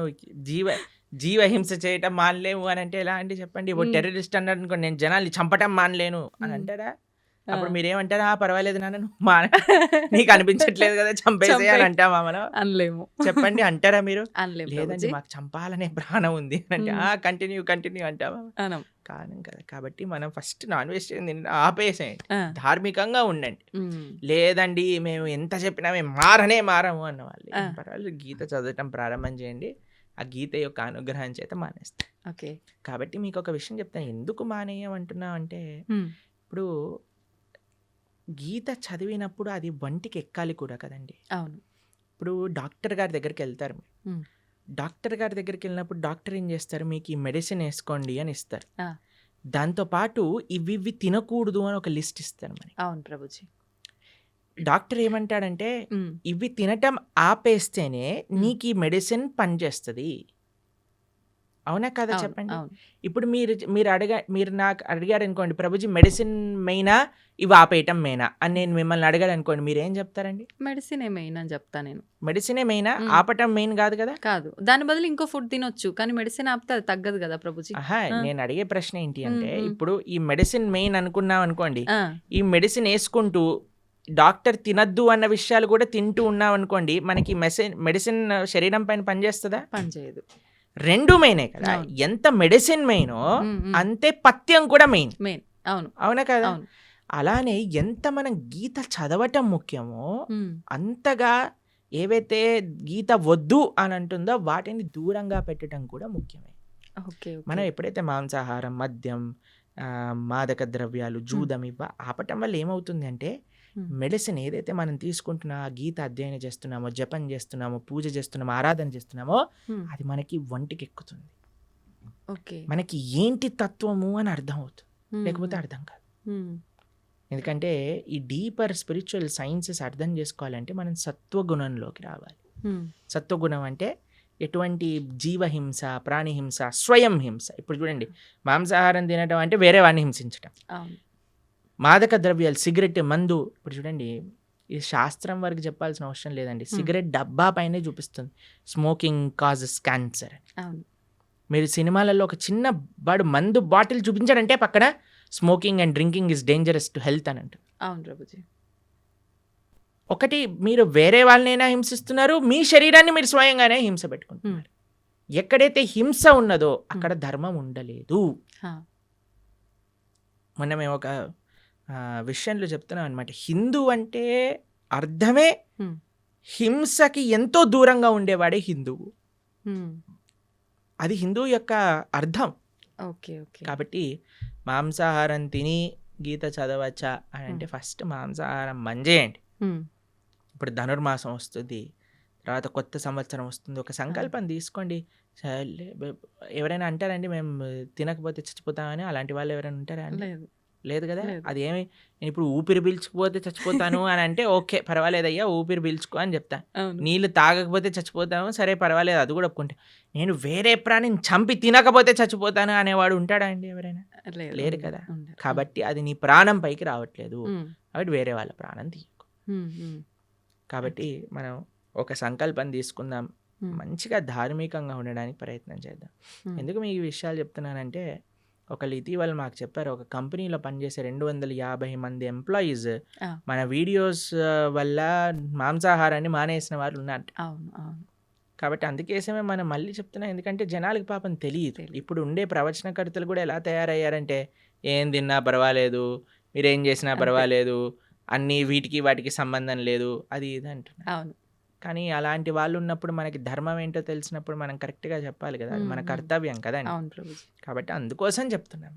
[SPEAKER 2] జీవహింస చేయటం మానలేము అని అంటే ఎలా అంటే చెప్పండి. ఇప్పుడు టెర్రరిస్ట్ అన్నాడు అనుకోండి, నేను జనాల్ని చంపటం మానలేను అని అంటారా? అప్పుడు మీరేమంటారా? పర్వాలేదు నాన్న, నువ్వు నీకు అనిపించట్లేదు కదా చంపేసే అని అంటామా మనం?
[SPEAKER 1] అనలేము.
[SPEAKER 2] చెప్పండి, అంటారా మీరు?
[SPEAKER 1] అనలేము
[SPEAKER 2] లేదండి
[SPEAKER 1] ప్రభుజీ.
[SPEAKER 2] మాకు చంపాలనే ప్రాణం ఉంది అంటే కంటిన్యూ అంటావా?
[SPEAKER 1] అనం.
[SPEAKER 2] కాను కదా. కాబట్టి మనం ఫస్ట్ నాన్ వెజిటేరియన్ ఆపేసేయండి,
[SPEAKER 1] ఆ.
[SPEAKER 2] ధార్మికంగా ఉండండి.
[SPEAKER 1] మ్మ్.
[SPEAKER 2] లేదండి మేము ఎంత చెప్పినా మేము మారము అన్న వాళ్ళు పర్వాలేదు, గీత చదవటం ప్రారంభం చేయండి, ఆ గీత యొక్క అనుగ్రహం చేత మానేస్తాం.
[SPEAKER 1] ఓకే.
[SPEAKER 2] కాబట్టి మీకు ఒక విషయం చెప్తాను, ఎందుకు మానేయమంటున్నాం అంటే
[SPEAKER 1] మ్మ్.
[SPEAKER 2] ఇప్పుడు గీత చదివినప్పుడు అది వంటికి ఎక్కాలి కూడా కదండి.
[SPEAKER 1] అవును.
[SPEAKER 2] ఇప్పుడు డాక్టర్ గారి దగ్గరికి వెళ్తారు మీరు.
[SPEAKER 1] మ్మ్.
[SPEAKER 2] డాక్టర్ గారి దగ్గరికి వెళ్ళినప్పుడు డాక్టర్ ఏం చేస్తారు, మీకు ఈ మెడిసిన్ వేసుకోండి అని ఇస్తారు.
[SPEAKER 1] ఆ.
[SPEAKER 2] దాంతోపాటు ఇవి తినకూడదు అని ఒక లిస్ట్ ఇస్తారు మనకి.
[SPEAKER 1] అవును ప్రభుజీ.
[SPEAKER 2] డాక్టర్ ఏమంటాడంటే
[SPEAKER 1] మ్మ్.
[SPEAKER 2] ఇవి తినటం ఆపేస్తేనే నీకు ఈ మెడిసిన్ పనిచేస్తుంది. అవునా కదా
[SPEAKER 1] అవును,
[SPEAKER 2] చెప్పండి.
[SPEAKER 1] అవును.
[SPEAKER 2] ఇప్పుడు మీరు నాకు అడిగారు అనుకోండి, ప్రభుజీ మెడిసిన్ మెయినా ఇవి ఆపేయటం మెయినా అని నేను మిమ్మల్ని అడిగాడు అనుకోండి, మీరు ఏం చెప్తారండి?
[SPEAKER 1] మెడిసిన్ మెయిన్ అని చెప్తా నేను.
[SPEAKER 2] మెడిసినే మెయినా,
[SPEAKER 1] మ్మ్.
[SPEAKER 2] ఆపటం మెయిన్ కాదు కదా.
[SPEAKER 1] కాదు, దాని బదులు ఇంకో ఫుడ్ తినొచ్చు, కానీ మెడిసిన్ ఆపితే అది తగ్గదు కదా ప్రభుజీ.
[SPEAKER 2] ఆహా,
[SPEAKER 1] ఆ.
[SPEAKER 2] నేను అడిగే ప్రశ్న ఏంటి అంటే
[SPEAKER 1] మ్మ్.
[SPEAKER 2] ఇప్పుడు ఈ మెడిసిన్ మెయిన్ అనుకున్నాం అనుకోండి,
[SPEAKER 1] ఆ.
[SPEAKER 2] ఈ మెడిసిన్ వేసుకుంటూ డాక్టర్ తినద్దు అన్న విషయాలు కూడా తింటూ ఉన్నాం అనుకోండి, మనకి మెడిసిన్ శరీరం పైన పనిచేస్తుందా?
[SPEAKER 1] పని చేయదు.
[SPEAKER 2] రెండు మెయినే కదా.
[SPEAKER 1] అవును.
[SPEAKER 2] ఎంత మెడిసిన్ మెయినో
[SPEAKER 1] మ్మ్, మ్మ్.
[SPEAKER 2] అంతే పథ్యం కూడా మెయిన్.
[SPEAKER 1] మెయిన్. అవును,
[SPEAKER 2] అవునా కదా.
[SPEAKER 1] అవును.
[SPEAKER 2] అలానే ఎంత మనం గీత చదవటం ముఖ్యమో
[SPEAKER 1] మ్మ్.
[SPEAKER 2] అంతగా ఏవైతే గీత వద్దు అని అంటుందో వాటిని దూరంగా పెట్టడం కూడా ముఖ్యమే.
[SPEAKER 1] Okay, okay.
[SPEAKER 2] మనం ఎప్పుడైతే మాంసాహారం, మద్యం, మాదక ద్రవ్యాలు, జూదం ఇవ్వ ఆపటం వల్ల ఏమవుతుంది అంటే మెడిసిన్ ఏదైతే మనం తీసుకుంటున్నా, గీత అధ్యయనం చేస్తున్నామో, జపం చేస్తున్నామో, పూజ చేస్తున్నామో, ఆరాధన చేస్తున్నామో
[SPEAKER 1] మ్మ్.
[SPEAKER 2] అది మనకి ఒంటికి ఎక్కుతుంది.
[SPEAKER 1] ఓకే.
[SPEAKER 2] మనకి ఏంటి తత్వము అని అర్థం అవుతుంది,
[SPEAKER 1] మ్మ్.
[SPEAKER 2] లేకపోతే అర్థం కాదు.
[SPEAKER 1] మ్మ్.
[SPEAKER 2] ఎందుకంటే ఈ డీపర్ స్పిరిచువల్ సైన్సెస్ అర్థం చేసుకోవాలంటే మనం సత్వగుణంలోకి రావాలి.
[SPEAKER 1] మ్మ్.
[SPEAKER 2] సత్వగుణం అంటే ఎటువంటి జీవహింస, ప్రాణిహింస, స్వయం హింస. ఇప్పుడు చూడండి, మాంసాహారం తినడం అంటే వేరే వాడిని హింసించడం.
[SPEAKER 1] అవును.
[SPEAKER 2] మాదక ద్రవ్యాలు, సిగరెట్, మందు. ఇప్పుడు చూడండి, ఈ శాస్త్రం వరకు చెప్పాల్సిన అవసరం లేదండి, సిగరెట్ డబ్బా పైనే చూపిస్తుంది స్మోకింగ్ కాజెస్ క్యాన్సర్.
[SPEAKER 1] అవును.
[SPEAKER 2] మీరు సినిమాలలో ఒక చిన్న వాడు మందు బాటిల్ చూపించాడంటే పక్కన smoking and drinking is dangerous to health అని అంటారు.
[SPEAKER 1] అవును ప్రభుజీ.
[SPEAKER 2] ఒకటి మీరు వేరే వాళ్ళనైనా హింసిస్తున్నారు, మీ శరీరాన్ని మీరు స్వయంగానే హింస పెట్టుకుంటున్నారు. ఎక్కడైతే హింస ఉన్నదో అక్కడ ధర్మం ఉండలేదు. మొన్న మేము ఒక విషయంలో చెప్తున్నాం అనమాట. హిందూ అంటే అర్థమే హింసకి ఎంతో దూరంగా ఉండేవాడే హిందువు. అది హిందూ యొక్క అర్థం. కాబట్టి మాంసాహారం తిని గీత చదవచ్చా అని అంటే ఫస్ట్ మాంసాహారం మంజేయండి. ఇప్పుడు ధనుర్మాసం వస్తుంది, తర్వాత కొత్త సంవత్సరం వస్తుంది, ఒక సంకల్పం తీసుకోండి. ఎవరైనా అంటారండి మేము తినకపోతే చచ్చిపోతామని? అలాంటి వాళ్ళు ఎవరైనా ఉంటారా అండి? లేదు కదా. అది ఏమి నేను ఇప్పుడు ఊపిరి పీల్చుకుపోతే చచ్చిపోతాను అని అంటే ఓకే పర్వాలేదయ్యా ఊపిరి పీల్చుకో అని చెప్తాను. నీళ్ళు తాగకపోతే చచ్చిపోతాము, సరే పర్వాలేదు, అది కూడా ఒప్పుకుంటే. నేను వేరే ప్రాణిని చంపి తినకపోతే చచ్చిపోతాను అనేవాడు ఉంటాడా అండి ఎవరైనా? లేరు కదా. కాబట్టి అది నీ ప్రాణం పైకి రావట్లేదు, కాబట్టి వేరే వాళ్ళ ప్రాణం తీయకు. కాబట్టి మనం ఒక సంకల్పం తీసుకుందాం, మంచిగా ధార్మికంగా ఉండడానికి ప్రయత్నం చేద్దాం. ఎందుకు మీకు ఈ విషయాలు చెప్తున్నానంటే, ఒకళ్ళు ఇటీవల మాకు చెప్పారు, ఒక కంపెనీలో పనిచేసే 250 మంది ఎంప్లాయీస్ మన వీడియోస్ వల్ల మాంసాహారాన్ని మానేసిన వాళ్ళు ఉన్నారు. కాబట్టి అందుకేసమే మనం మళ్ళీ చెప్తున్నాం, ఎందుకంటే జనాలకి పాపం తెలియదు. ఇప్పుడు ఉండే ప్రవచనకర్తలు కూడా ఎలా తయారయ్యారంటే, ఏం తిన్నా పర్వాలేదు, మీరేం చేసినా పర్వాలేదు, అన్నీ వీటికి వాటికి సంబంధం లేదు, అది ఇది అంటున్నారు. కానీ అలాంటి వాళ్ళు ఉన్నప్పుడు మనకి ధర్మం ఏంటో తెలిసినప్పుడు మనం కరెక్ట్గా చెప్పాలి కదా, అది మన కర్తవ్యం కదా. కాబట్టి అందుకోసం చెప్తున్నాం.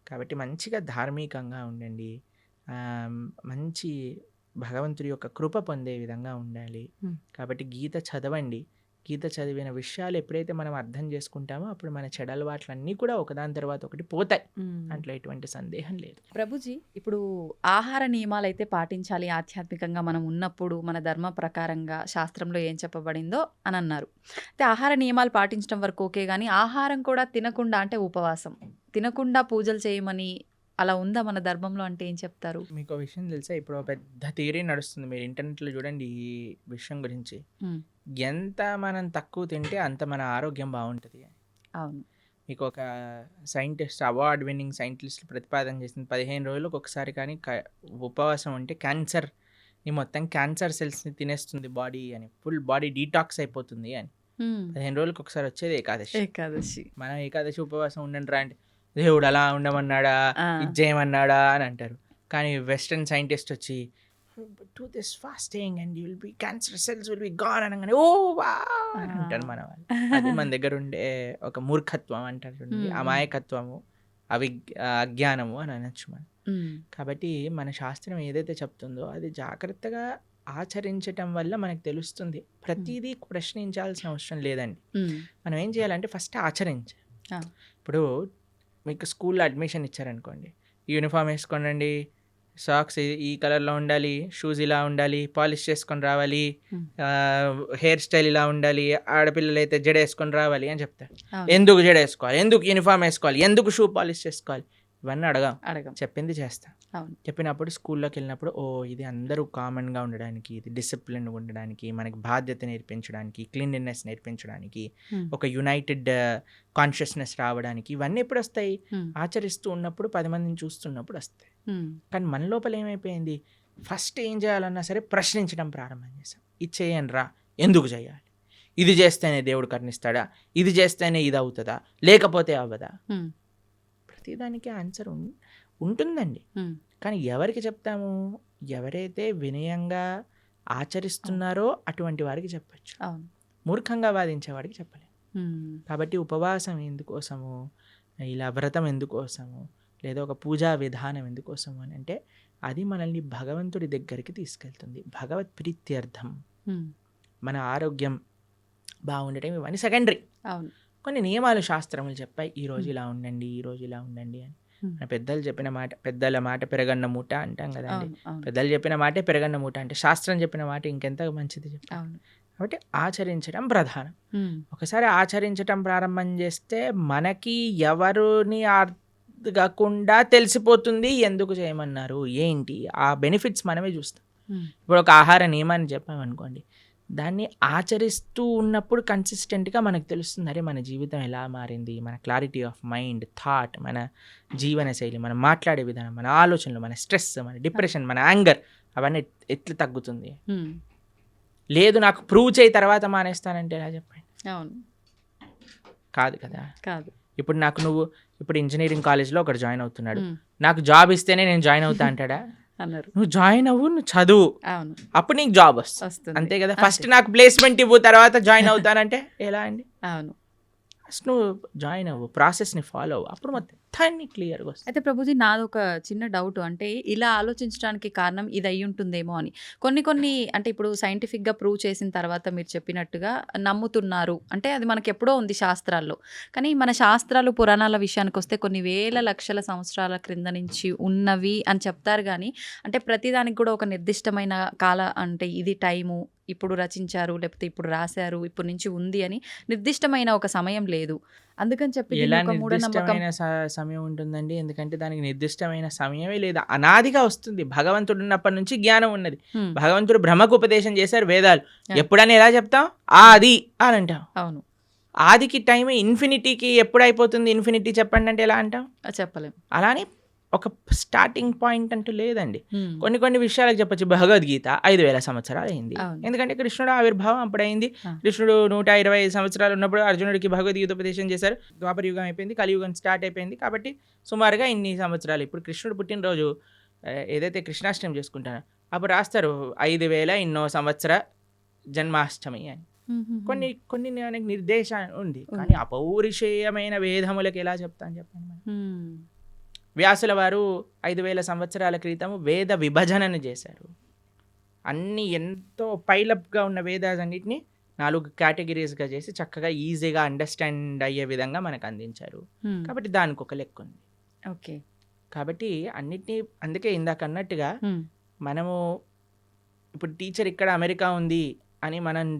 [SPEAKER 2] కాబట్టి మంచిగా ధార్మికంగా ఉండండి, మంచి భగవంతుడి యొక్క కృప పొందే విధంగా ఉండాలి. కాబట్టి గీత చదవండి. గీత చదివిన విషయాలు ఎప్పుడైతే మనం అర్థం చేసుకుంటామో అప్పుడు మన చెడలవాట్లన్నీ కూడా ఒకదాని తర్వాత ఒకటి పోతాయి, దాంట్లో ఎటువంటి సందేహం లేదు.
[SPEAKER 1] ప్రభుజీ, ఇప్పుడు ఆహార నియమాలు అయితే పాటించాలి ఆధ్యాత్మికంగా మనం ఉన్నప్పుడు, మన ధర్మ ప్రకారంగా శాస్త్రంలో ఏం చెప్పబడిందో అని అన్నారు. అయితే ఆహార నియమాలు పాటించడం వరకు ఓకే, కానీ ఆహారం కూడా తినకుండా, అంటే ఉపవాసం తినకుండా పూజలు చేయమని అలా ఉందా మన ధర్మంలో? అంటే ఏం చెప్తారు?
[SPEAKER 2] మీకు విషయం తెలుసా, ఇప్పుడు పెద్ద థియరీ నడుస్తుంది, మీరు ఇంటర్నెట్లో చూడండి ఈ విషయం గురించి. ఎంత మనం తక్కువ తింటే అంత మన ఆరోగ్యం బాగుంటుంది.
[SPEAKER 1] అవును.
[SPEAKER 2] మీకు ఒక సైంటిస్ట్, అవార్డ్ విన్నింగ్ సైంటిస్ట్ ప్రతిపాదన చేసింది, 15 రోజులకు ఒకసారి కానీ ఉపవాసం ఉంటే క్యాన్సర్ని మొత్తం క్యాన్సర్ సెల్స్ని తినేస్తుంది బాడీ అని, ఫుల్ బాడీ డీటాక్స్ అయిపోతుంది అని. 15 రోజులకు ఒకసారి వచ్చేది ఏకాదశి. మనం ఏకాదశి ఉపవాసం ఉండండి రా అంటే దేవుడు అలా ఉండమన్నాడా, ఇది చేయమన్నాడా అని అంటారు. కానీ వెస్టర్న్ సైంటిస్ట్ వచ్చి do this fasting and you'll be cancer cells will be gone అనగానే ఓ వా అని అంటారు మన వాళ్ళు. అది మన దగ్గర ఉండే ఒక మూర్ఖత్వం అంటారు చూడండి, అమాయకత్వము, అజ్ఞానము అని అనొచ్చు మనం. కాబట్టి మన శాస్త్రం ఏదైతే చెప్తుందో అది జాగ్రత్తగా ఆచరించటం వల్ల మనకు తెలుస్తుంది. ప్రతిదీ ప్రశ్నించాల్సిన అవసరం లేదండి. మనం ఏం చేయాలంటే ఫస్ట్ ఆచరించాలి. ఇప్పుడు మీకు స్కూల్లో అడ్మిషన్ ఇచ్చారనుకోండి, యూనిఫామ్ వేసుకోండి, సాక్స్ ఈ కలర్లో ఉండాలి, షూస్ ఇలా ఉండాలి, పాలిష్ చేసుకొని రావాలి, హెయిర్ స్టైల్ ఇలా ఉండాలి, ఆడపిల్లలు అయితే జడ వేసుకొని రావాలి అని చెప్తారు. ఎందుకు జడ వేసుకోవాలి, ఎందుకు యూనిఫామ్ వేసుకోవాలి, ఎందుకు షూ పాలిష్ చేసుకోవాలి, ఇవన్నీ అడగం. చెప్పింది చేస్తాం. చెప్పినప్పుడు స్కూల్లోకి వెళ్ళినప్పుడు ఓ ఇది అందరూ కామన్గా ఉండడానికి, ఇది డిసిప్లిన్ ఉండడానికి, మనకి బాధ్యత నేర్పించడానికి, క్లీన్లీనెస్ నేర్పించడానికి, ఒక యునైటెడ్ కాన్షియస్నెస్ రావడానికి, ఇవన్నీ ఎప్పుడు వస్తాయి? ఆచరిస్తూ ఉన్నప్పుడు, 10 మందిని చూస్తున్నప్పుడు వస్తాయి. కానీ మన లోపల ఏమైపోయింది, ఫస్ట్ ఏం చేయాలన్నా సరే ప్రశ్నించడం ప్రారంభం చేసాం. ఇది చేయండి రా, ఎందుకు చేయాలి, ఇది చేస్తేనే దేవుడు కరుణిస్తాడా, ఇది చేస్తేనే ఇది అవుతుందా, లేకపోతే అవ్వదా? ప్రతిదానికి ఆన్సర్ ఉంటుందండి. కానీ ఎవరికి చెప్తాము? ఎవరైతే వినయంగా ఆచరిస్తున్నారో అటువంటి వారికి చెప్పచ్చు, మూర్ఖంగా వాదించేవాడికి చెప్పలేము. కాబట్టి ఉపవాసం ఎందుకోసము, ఇలా వ్రతం ఎందుకోసము, లేదా ఒక పూజా విధానం ఎందుకోసము అని అంటే అది మనల్ని భగవంతుడి దగ్గరికి తీసుకెళ్తుంది, భగవత్ ప్రీత్యర్థం. మన ఆరోగ్యం బాగుండటం ఇవన్నీ సెకండరీ. కొన్ని నియమాలు శాస్త్రములు చెప్పాయి, ఈరోజు ఇలా ఉండండి, ఈరోజు ఇలా ఉండండి అని. పెద్దలు చెప్పిన మాట, పెద్దల మాట పెరగన్న మూట అంటాం కదండి. పెద్దలు చెప్పిన మాటే పెరగన్న మూట అంటే శాస్త్రం చెప్పిన మాట ఇంకెంత మంచిది చెప్పాలి. కాబట్టి ఆచరించడం ప్రధానం. ఒకసారి ఆచరించడం ప్రారంభం చేస్తే మనకి ఎవరిని అర్థకాకుండా తెలిసిపోతుంది ఎందుకు చేయమన్నారు ఏంటి, ఆ బెనిఫిట్స్ మనమే చూస్తాం. ఇప్పుడు ఒక ఆహార నియమాన్ని చెప్పామనుకోండి, దాన్ని ఆచరిస్తూ ఉన్నప్పుడు కన్సిస్టెంట్గా మనకు తెలుస్తుంది, అరే మన జీవితం ఎలా మారింది, మన క్లారిటీ ఆఫ్ మైండ్, థాట్, మన జీవన శైలి, మనం మాట్లాడే విధానం, మన ఆలోచనలు, మన స్ట్రెస్, మన డిప్రెషన్, మన యాంగర్ అవన్నీ ఎట్లా తగ్గుతుంది. లేదు నాకు ప్రూవ్ చేయి తర్వాత మానేస్తానంటే ఎలా చెప్పండి.
[SPEAKER 1] అవును,
[SPEAKER 2] కాదు కదా.
[SPEAKER 1] కాదు.
[SPEAKER 2] ఇప్పుడు నువ్వు ఇప్పుడు ఇంజనీరింగ్ కాలేజ్లో ఒకటి జాయిన్ అవుతున్నాడు, నాకు జాబ్ ఇస్తేనే నేను జాయిన్ అవుతా అంటాడా?
[SPEAKER 1] అన్నారు.
[SPEAKER 2] నువ్వు జాయిన్ అవ్వు, నువ్వు చదువు,
[SPEAKER 1] అవును,
[SPEAKER 2] అప్పుడు నీకు జాబ్ వస్తుంది, అంతే కదా. ఫస్ట్ నాకు ప్లేస్మెంట్ ఇవ్వు తర్వాత జాయిన్ అవుతానంటే ఎలా అండి?
[SPEAKER 1] అవును.
[SPEAKER 2] ఫస్ట్ నువ్వు జాయిన్ అవ్వు, ప్రాసెస్ని ఫాలో అవ్వు, అప్పుడు మొత్తం అన్ని క్లియర్గా వస్తుంది.
[SPEAKER 1] అయితే ప్రభుజీ నాది ఒక చిన్న డౌట్, అంటే ఇలా ఆలోచించడానికి కారణం ఇది అయి ఉంటుందేమో అని. కొన్ని అంటే ఇప్పుడు సైంటిఫిక్గా ప్రూవ్ చేసిన తర్వాత మీరు చెప్పినట్టుగా నమ్ముతున్నారు అంటే అది మనకి ఎప్పుడో ఉంది శాస్త్రాల్లో. కానీ మన శాస్త్రాలు పురాణాల విషయానికి వస్తే కొన్ని వేల లక్షల సంవత్సరాల క్రింద నుంచి ఉన్నవి అని చెప్తారు. కానీ అంటే ప్రతిదానికి కూడా ఒక నిర్దిష్టమైన అంటే ఇది టైము, ఇప్పుడు రచించారు లేకపోతే ఇప్పుడు రాశారు, ఇప్పటి నుంచి ఉంది అని నిర్దిష్టమైన ఒక సమయం లేదు. అందుకని చెప్పి
[SPEAKER 2] ఎలా
[SPEAKER 1] దీన్ని ఒక మూఢనమ్మకం.
[SPEAKER 2] నిర్దిష్టమైన సమయం ఉంటుందండి? ఎందుకంటే దానికి నిర్దిష్టమైన సమయమే లేదు, అనాదిగా వస్తుంది. భగవంతుడు ఉన్నప్పటి నుంచి జ్ఞానం ఉన్నది. భగవంతుడు బ్రహ్మకు ఉపదేశం చేశారు వేదాలు. ఎప్పుడని ఎలా చెప్తాం? ఆది అని అంటాం.
[SPEAKER 1] అవును,
[SPEAKER 2] ఆదికి టైం ఇన్ఫినిటీకి ఎప్పుడు అయిపోతుంది? ఇన్ఫినిటీ చెప్పండి అంటే ఎలా అంటాం?
[SPEAKER 1] చెప్పలేం.
[SPEAKER 2] అలానే ఒక స్టార్టింగ్ పాయింట్ అంటూ లేదండి. కొన్ని విషయాలకు చెప్పచ్చు. భగవద్గీత 5,000 సంవత్సరాలు అయింది, ఎందుకంటే కృష్ణుడు ఆవిర్భావం అప్పుడైంది. కృష్ణుడు 125 సంవత్సరాలు ఉన్నప్పుడు అర్జునుడికి భగవద్గీత ఉపదేశం చేశారు. ద్వాపర యుగం అయిపోయింది, కలియుగం స్టార్ట్ అయిపోయింది. కాబట్టి సుమారుగా ఇన్ని సంవత్సరాలు. ఇప్పుడు కృష్ణుడు పుట్టినరోజు ఏదైతే కృష్ణాష్టమి చేసుకుంటారో అప్పుడు రాస్తారు 5,000 ఇన్నో సంవత్సర జన్మాష్టమి అని. కొన్ని నిర్దేశం ఉంది, కానీ అపౌరుషేయమైన వేదములకు ఎలా చెప్తాను చెప్పండి. వ్యాసుల వారు 5,000 సంవత్సరాల క్రితం వేద విభజనను చేశారు. అన్నీ ఎంతో పైలప్గా ఉన్న వేదాలన్నింటినీ 4 కేటగిరీస్గా చేసి చక్కగా ఈజీగా అండర్స్టాండ్ అయ్యే విధంగా మనకు అందించారు. కాబట్టి దానికి ఒక లెక్క ఉంది.
[SPEAKER 1] ఓకే,
[SPEAKER 2] కాబట్టి అన్నిటినీ, అందుకే ఇందాక అన్నట్టుగా మనము ఇప్పుడు టీచర్ ఇక్కడ అమెరికా ఉంది అని మనం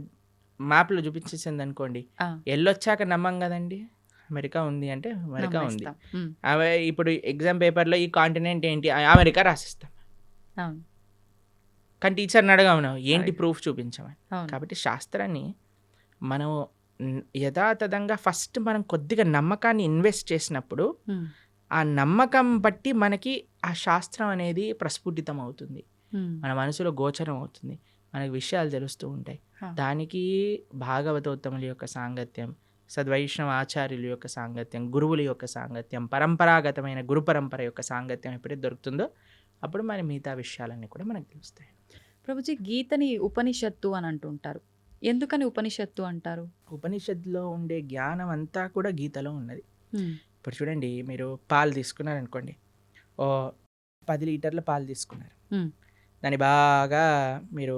[SPEAKER 2] మ్యాప్లో చూపించేసింది అనుకోండి, వెళ్ళొచ్చాక నమ్మం కదండి. అమెరికా ఉంది అంటే అమెరికా ఉంది. అవి ఇప్పుడు ఎగ్జామ్ పేపర్లో ఈ కాంటినెంట్ ఏంటి, అమెరికా రాసిస్తాం. కానీ టీచర్ని అడగమను ఏంటి ప్రూఫ్ చూపించమని. కాబట్టి శాస్త్రాన్ని మనం యథాతథంగా ఫస్ట్ మనం కొద్దిగా నమ్మకాన్ని ఇన్వెస్ట్ చేసినప్పుడు ఆ నమ్మకం బట్టి మనకి ఆ శాస్త్రం అనేది ప్రస్ఫుటితం అవుతుంది, మన మనసులో గోచరం అవుతుంది, మనకి విషయాలు తెలుస్తూ ఉంటాయి. దానికి భాగవతోత్తముల యొక్క సాంగత్యం, సద్వైష్ణవ ఆచార్యుల యొక్క సాంగత్యం, గురువుల యొక్క సాంగత్యం, పరంపరాగతమైన గురు పరంపర యొక్క సాంగత్యం ఎప్పుడైతే దొరుకుతుందో అప్పుడు మన మిగతా విషయాలన్నీ కూడా మనకు తెలుస్తాయి.
[SPEAKER 1] ప్రభుజీ, గీతని ఉపనిషత్తు అని అంటుంటారు. ఎందుకని ఉపనిషత్తు అంటారు?
[SPEAKER 2] ఉపనిషత్తులో ఉండే జ్ఞానం అంతా కూడా గీతలో ఉన్నది. ఇప్పుడు చూడండి, మీరు పాలు తీసుకున్నారనుకోండి, ఓ 10 లీటర్ల పాలు తీసుకున్నారు, దాన్ని బాగా మీరు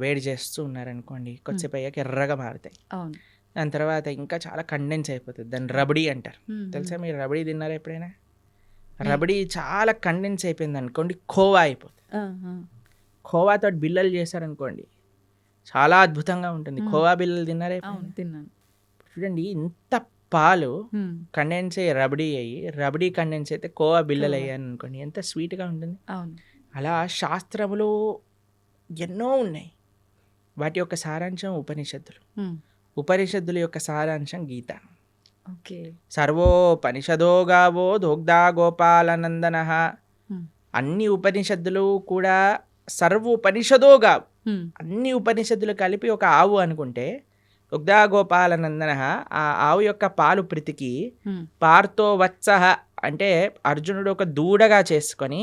[SPEAKER 2] వేడి చేస్తూ ఉన్నారనుకోండి, కొద్దిసేపు అయ్యాక ఎర్రగా మారుతాయి. దాని తర్వాత ఇంకా చాలా కండెన్స్ అయిపోతుంది, దాన్ని రబడీ అంటారు. తెలుసా? మీరు రబడీ తిన్నారా ఎప్పుడైనా? రబడీ చాలా కండెన్స్ అయిపోయింది అనుకోండి, ఖోవా అయిపోతుంది. ఖోవాతో బిల్లలు చేశారనుకోండి, చాలా అద్భుతంగా ఉంటుంది. ఖోవా బిల్లలు తిన్నారా?
[SPEAKER 1] తిన్నాను.
[SPEAKER 2] చూడండి, ఇంత పాలు కండెన్స్ అయ్యి రబడీ అయ్యి, రబడీ కండెన్స్ అయితే కోవా బిల్లలు అయ్యాను అనుకోండి, ఎంత స్వీట్గా ఉంటుంది. అలా శాస్త్రములు ఎన్నో ఉన్నాయి, వాటి యొక్క సారాంశం ఉపనిషత్తులు. ఉపనిషత్తుల యొక్క సారాంశం గీత. సర్వోపనిషదో గావో దోగ్ధా గోపాలనందన. అన్ని ఉపనిషత్తులు కూడా సర్వోపనిషదో గావు, అన్ని ఉపనిషత్తులు కలిపి ఒక ఆవు అనుకుంటే, దుగ్ధా గోపాలనందన, ఆ ఆవు యొక్క పాలు ప్రీతికి పార్థో వత్సః అంటే అర్జునుడు ఒక దూడగా చేసుకొని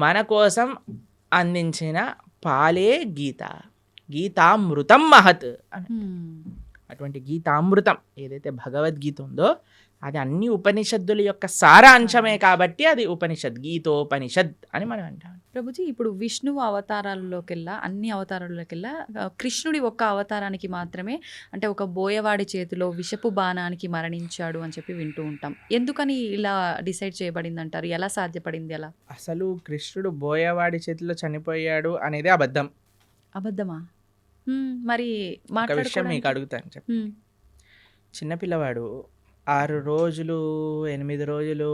[SPEAKER 2] మన కోసం అందించిన పాలే గీత. గీతామృతం మహత్ అని. అటువంటి గీతామృతం ఏదైతే భగవద్గీత ఉందో అది అన్ని ఉపనిషత్తుల యొక్క సారాంశమే, కాబట్టి అది ఉపనిషత్, గీతోపనిషద్ అని మనం అంటాం.
[SPEAKER 1] ప్రభుజీ, ఇప్పుడు విష్ణువు అవతారాల్లోకెల్లా, అన్ని అవతారాల్లోకెల్లా కృష్ణుడి ఒక్క అవతారానికి మాత్రమే అంటే ఒక బోయవాడి చేతిలో విషపు బాణానికి మరణించాడు అని చెప్పి వింటూ ఉంటాం. ఎందుకని ఇలా డిసైడ్ చేయబడింది అంటారు? ఎలా సాధ్యపడింది అలా?
[SPEAKER 2] అసలు కృష్ణుడు బోయవాడి చేతిలో చనిపోయాడు అనేది అబద్ధం.
[SPEAKER 1] అబద్ధమా? మరి
[SPEAKER 2] ఒక విషయం మీకు అడుగుతాను చెప్పి. చిన్నపిల్లవాడు 6 రోజులు 8 రోజులు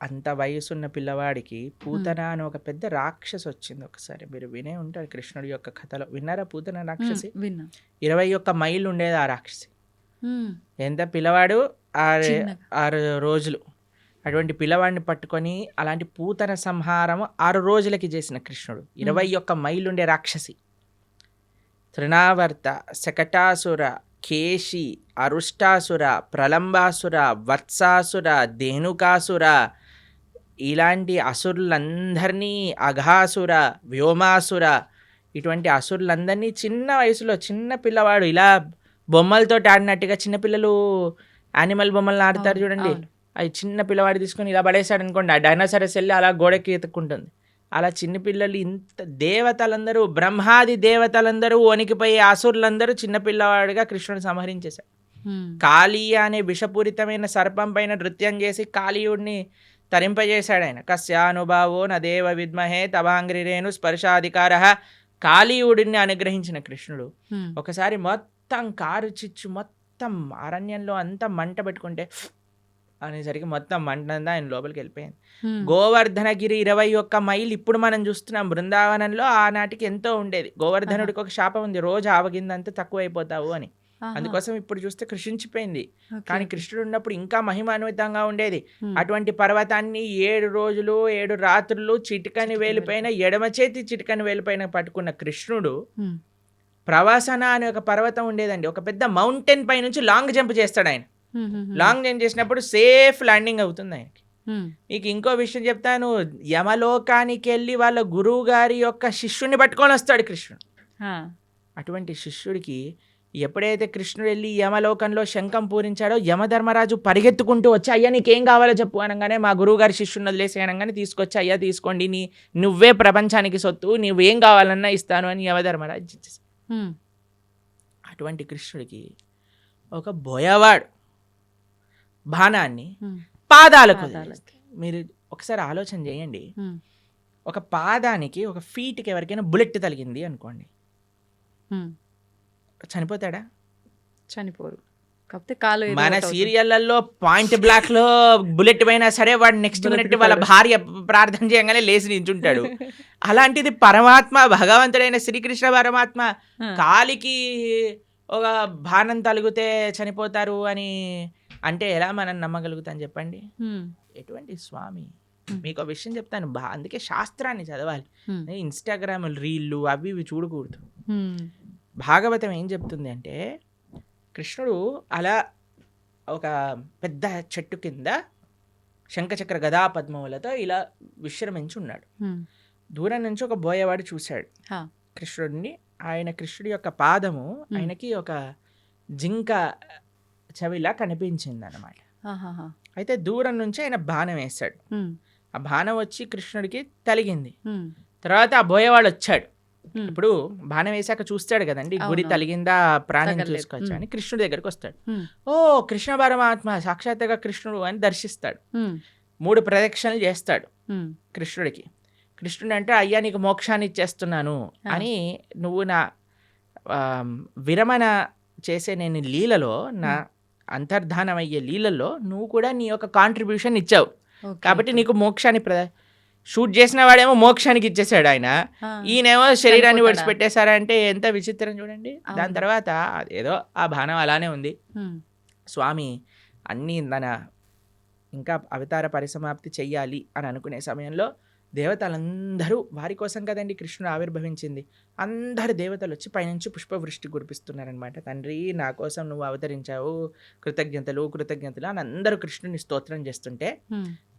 [SPEAKER 2] అంత వయసున్న పిల్లవాడికి పూతన అని ఒక పెద్ద రాక్షసి వచ్చింది. ఒకసారి మీరు వినే ఉంటారు కృష్ణుడి యొక్క కథలో. విన్నారా పూతన రాక్షసి?
[SPEAKER 1] విన్నా.
[SPEAKER 2] 21 మైళ్ళు ఉండేది ఆ రాక్షసి. ఎంత పిల్లవాడు 6 రోజులు. అటువంటి పిల్లవాడిని పట్టుకొని అలాంటి పూతన సంహారం 6 రోజులకి చేసిన కృష్ణుడు. 21 మైళ్ళు ఉండే రాక్షసి. తృణావర్త, శకటాసుర, కేశి, అరుష్టాసుర, ప్రలంబాసుర, వత్సాసుర, ధేనుకాసుర, ఇలాంటి అసురులందరినీ, అఘాసుర, వ్యోమాసుర, ఇటువంటి అసురులందరినీ చిన్న వయసులో చిన్న పిల్లవాడు ఇలా బొమ్మలతో ఆడినట్టుగా, చిన్నపిల్లలు యానిమల్ బొమ్మలను ఆడతారు చూడండి, అవి చిన్న పిల్లవాడు తీసుకొని ఇలా పడేశాడు అనుకోండి, ఆ డైనోసారస్ వెళ్ళి అలా గోడకి ఎత్తుక్కుంటుంది. అలా చిన్నపిల్లలు, ఇంత దేవతలందరూ, బ్రహ్మాది దేవతలందరూ వణికిపోయి అసురులందరూ చిన్నపిల్లవాడిగా కృష్ణుడు సంహరించేశాడు. కాళీయ అనే విషపూరితమైన సర్పం పైన నృత్యం చేసి కాళీయుడిని తరింపజేశాడు ఆయన. కస్యానుభావో నదేవ విద్మహే తవాంగ్రిరేణు స్పర్శాధికార. కాళీయుడిని అనుగ్రహించిన కృష్ణుడు ఒకసారి మొత్తం కారు చిచ్చు మొత్తం అరణ్యంలో అంతా మంట పెట్టుకుంటే అనేసరికి మొత్తం మంట అంతా ఆయన లోపలికి వెళ్ళిపోయింది. గోవర్ధనగిరి 21 మైళ్ళు ఇప్పుడు మనం చూస్తున్నాం. బృందావనంలో ఆనాటికి ఎంతో ఉండేది. గోవర్ధనుడికి ఒక శాపం ఉంది, రోజు ఆవగిందంతా తక్కువ అయిపోతావు అని. అందుకోసం ఇప్పుడు చూస్తే కృషించిపోయింది. కానీ కృష్ణుడు ఉన్నప్పుడు ఇంకా మహిమాన్వితంగా ఉండేది. అటువంటి పర్వతాన్ని 7 రోజులు 7 రాత్రులు చిటికని వేలిపైన, ఎడమ చేతి చిటికని వేలిపైన పట్టుకున్న కృష్ణుడు ప్రవాసన అనే ఒక పర్వతం ఉండేదండి. ఒక పెద్ద మౌంటైన్ పై నుంచి లాంగ్ జంప్ చేస్తాడు ఆయన. లాంగ్ జంప్ చేసినప్పుడు సేఫ్ ల్యాండింగ్ అవుతుంది ఆయనకి. మీకు ఇంకో విషయం చెప్తాను. యమలోకానికి వెళ్ళి వాళ్ళ గురువు గారి యొక్క శిష్యుని పట్టుకొని వస్తాడు కృష్ణుడు. అటువంటి శిష్యుడికి ఎప్పుడైతే కృష్ణుడు వెళ్ళి యమలోకంలో శంఖం పూరించాడో, యమధర్మరాజు పరిగెత్తుకుంటూ వచ్చి, అయ్యా నీకేం కావాలో చెప్పు అనగానే, మా గురువు గారి శిష్యుని వదిలేసి అనగానే తీసుకొచ్చి, అయ్యా తీసుకోండి, నువ్వే ప్రపంచానికి సొత్తు, నువ్వేం కావాలన్నా ఇస్తాను అని యమధర్మరాజు ఇచ్చేసి. అటువంటి కృష్ణుడికి ఒక బోయవాడు బాణాన్ని పాదాలకు మీరు ఒకసారి ఆలోచన చేయండి. ఒక పాదానికి, ఒక ఫీట్కి ఎవరికైనా బుల్లెట్ తగిలింది అనుకోండి, చనిపోతాడా?
[SPEAKER 1] చనిపోరు. కాకపోతే కాలు
[SPEAKER 2] మన సీరియళ్లలో పాయింట్ బ్లాక్ లో బుల్లెట్ పోయినా సరే వాడు నెక్స్ట్ మినిట్ వాళ్ళ భార్య ప్రార్థన చేయగానే లేచి నించుంటాడు. అలాంటిది పరమాత్మ, భగవంతుడైన శ్రీకృష్ణ పరమాత్మ కాలికి ఒక బాణం తలిగితే చనిపోతారు అని అంటే ఎలా మనం నమ్మగలుగుతాం చెప్పండి? ఎటువంటి స్వామి. మీకు ఒక విషయం చెప్తాను, అందుకే శాస్త్రాన్ని చదవాలి. ఇన్స్టాగ్రామ్ రీళ్ళు అవి ఇవి చూడకూడదు. భాగవతం ఏం చెప్తుంది అంటే, కృష్ణుడు అలా ఒక పెద్ద చెట్టు కింద శంఖచక్ర గదా పద్మములతో ఇలా విశ్రమించి ఉన్నాడు. దూరం నుంచి ఒక బోయవాడు చూశాడు కృష్ణుడిని. కృష్ణుడి యొక్క పాదము ఆయనకి ఒక జింక చెవిలా కనిపించింది అన్నమాట. అయితే దూరం నుంచి ఆయన బాణం వేశాడు. ఆ బాణం వచ్చి కృష్ణుడికి తలిగింది. తర్వాత ఆ బోయవాడు వచ్చాడు. ఇప్పుడు బాణం వేసాక చూస్తాడు కదండి, గురి తలిగిందా, ప్రాణం చూసుకోవచ్చు అని కృష్ణుడి దగ్గరికి వస్తాడు. ఓ కృష్ణ పరమాత్మ సాక్షాత్తుగా కృష్ణుడు అని దర్శిస్తాడు. 3 ప్రదక్షిణలు చేస్తాడు కృష్ణుడికి. కృష్ణుడు అంటే, అయ్యా నీకు మోక్షాన్ని ఇచ్చేస్తున్నాను అని, నువ్వు నా విరమణ చేసే నేను లీలలో, నా అంతర్ధానం అయ్యే లీలలో నువ్వు కూడా నీ యొక్క కాంట్రిబ్యూషన్ ఇచ్చావు కాబట్టి నీకు మోక్షాన్ని షూట్ చేసిన వాడేమో మోక్షానికి ఇచ్చేసాడు ఆయన, ఈయనేమో శరీరాన్ని విడిచిపెట్టేశారంటే ఎంత విచిత్రం చూడండి. దాని తర్వాత ఏదో ఆ బాణం అలానే ఉంది. స్వామి అన్నీ ఇంకా అవతార పరిసమాప్తి చెయ్యాలి అని అనుకునే సమయంలో దేవతలందరూ, వారి కోసం కదండి కృష్ణుడు ఆవిర్భవించింది, అందరు దేవతలు వచ్చి పైనుంచి పుష్పవృష్టి కురిపిస్తున్నారనమాట. తండ్రి నా కోసం నువ్వు అవతరించావు, కృతజ్ఞతలు కృతజ్ఞతలు అని అందరూ కృష్ణుని స్తోత్రం చేస్తుంటే,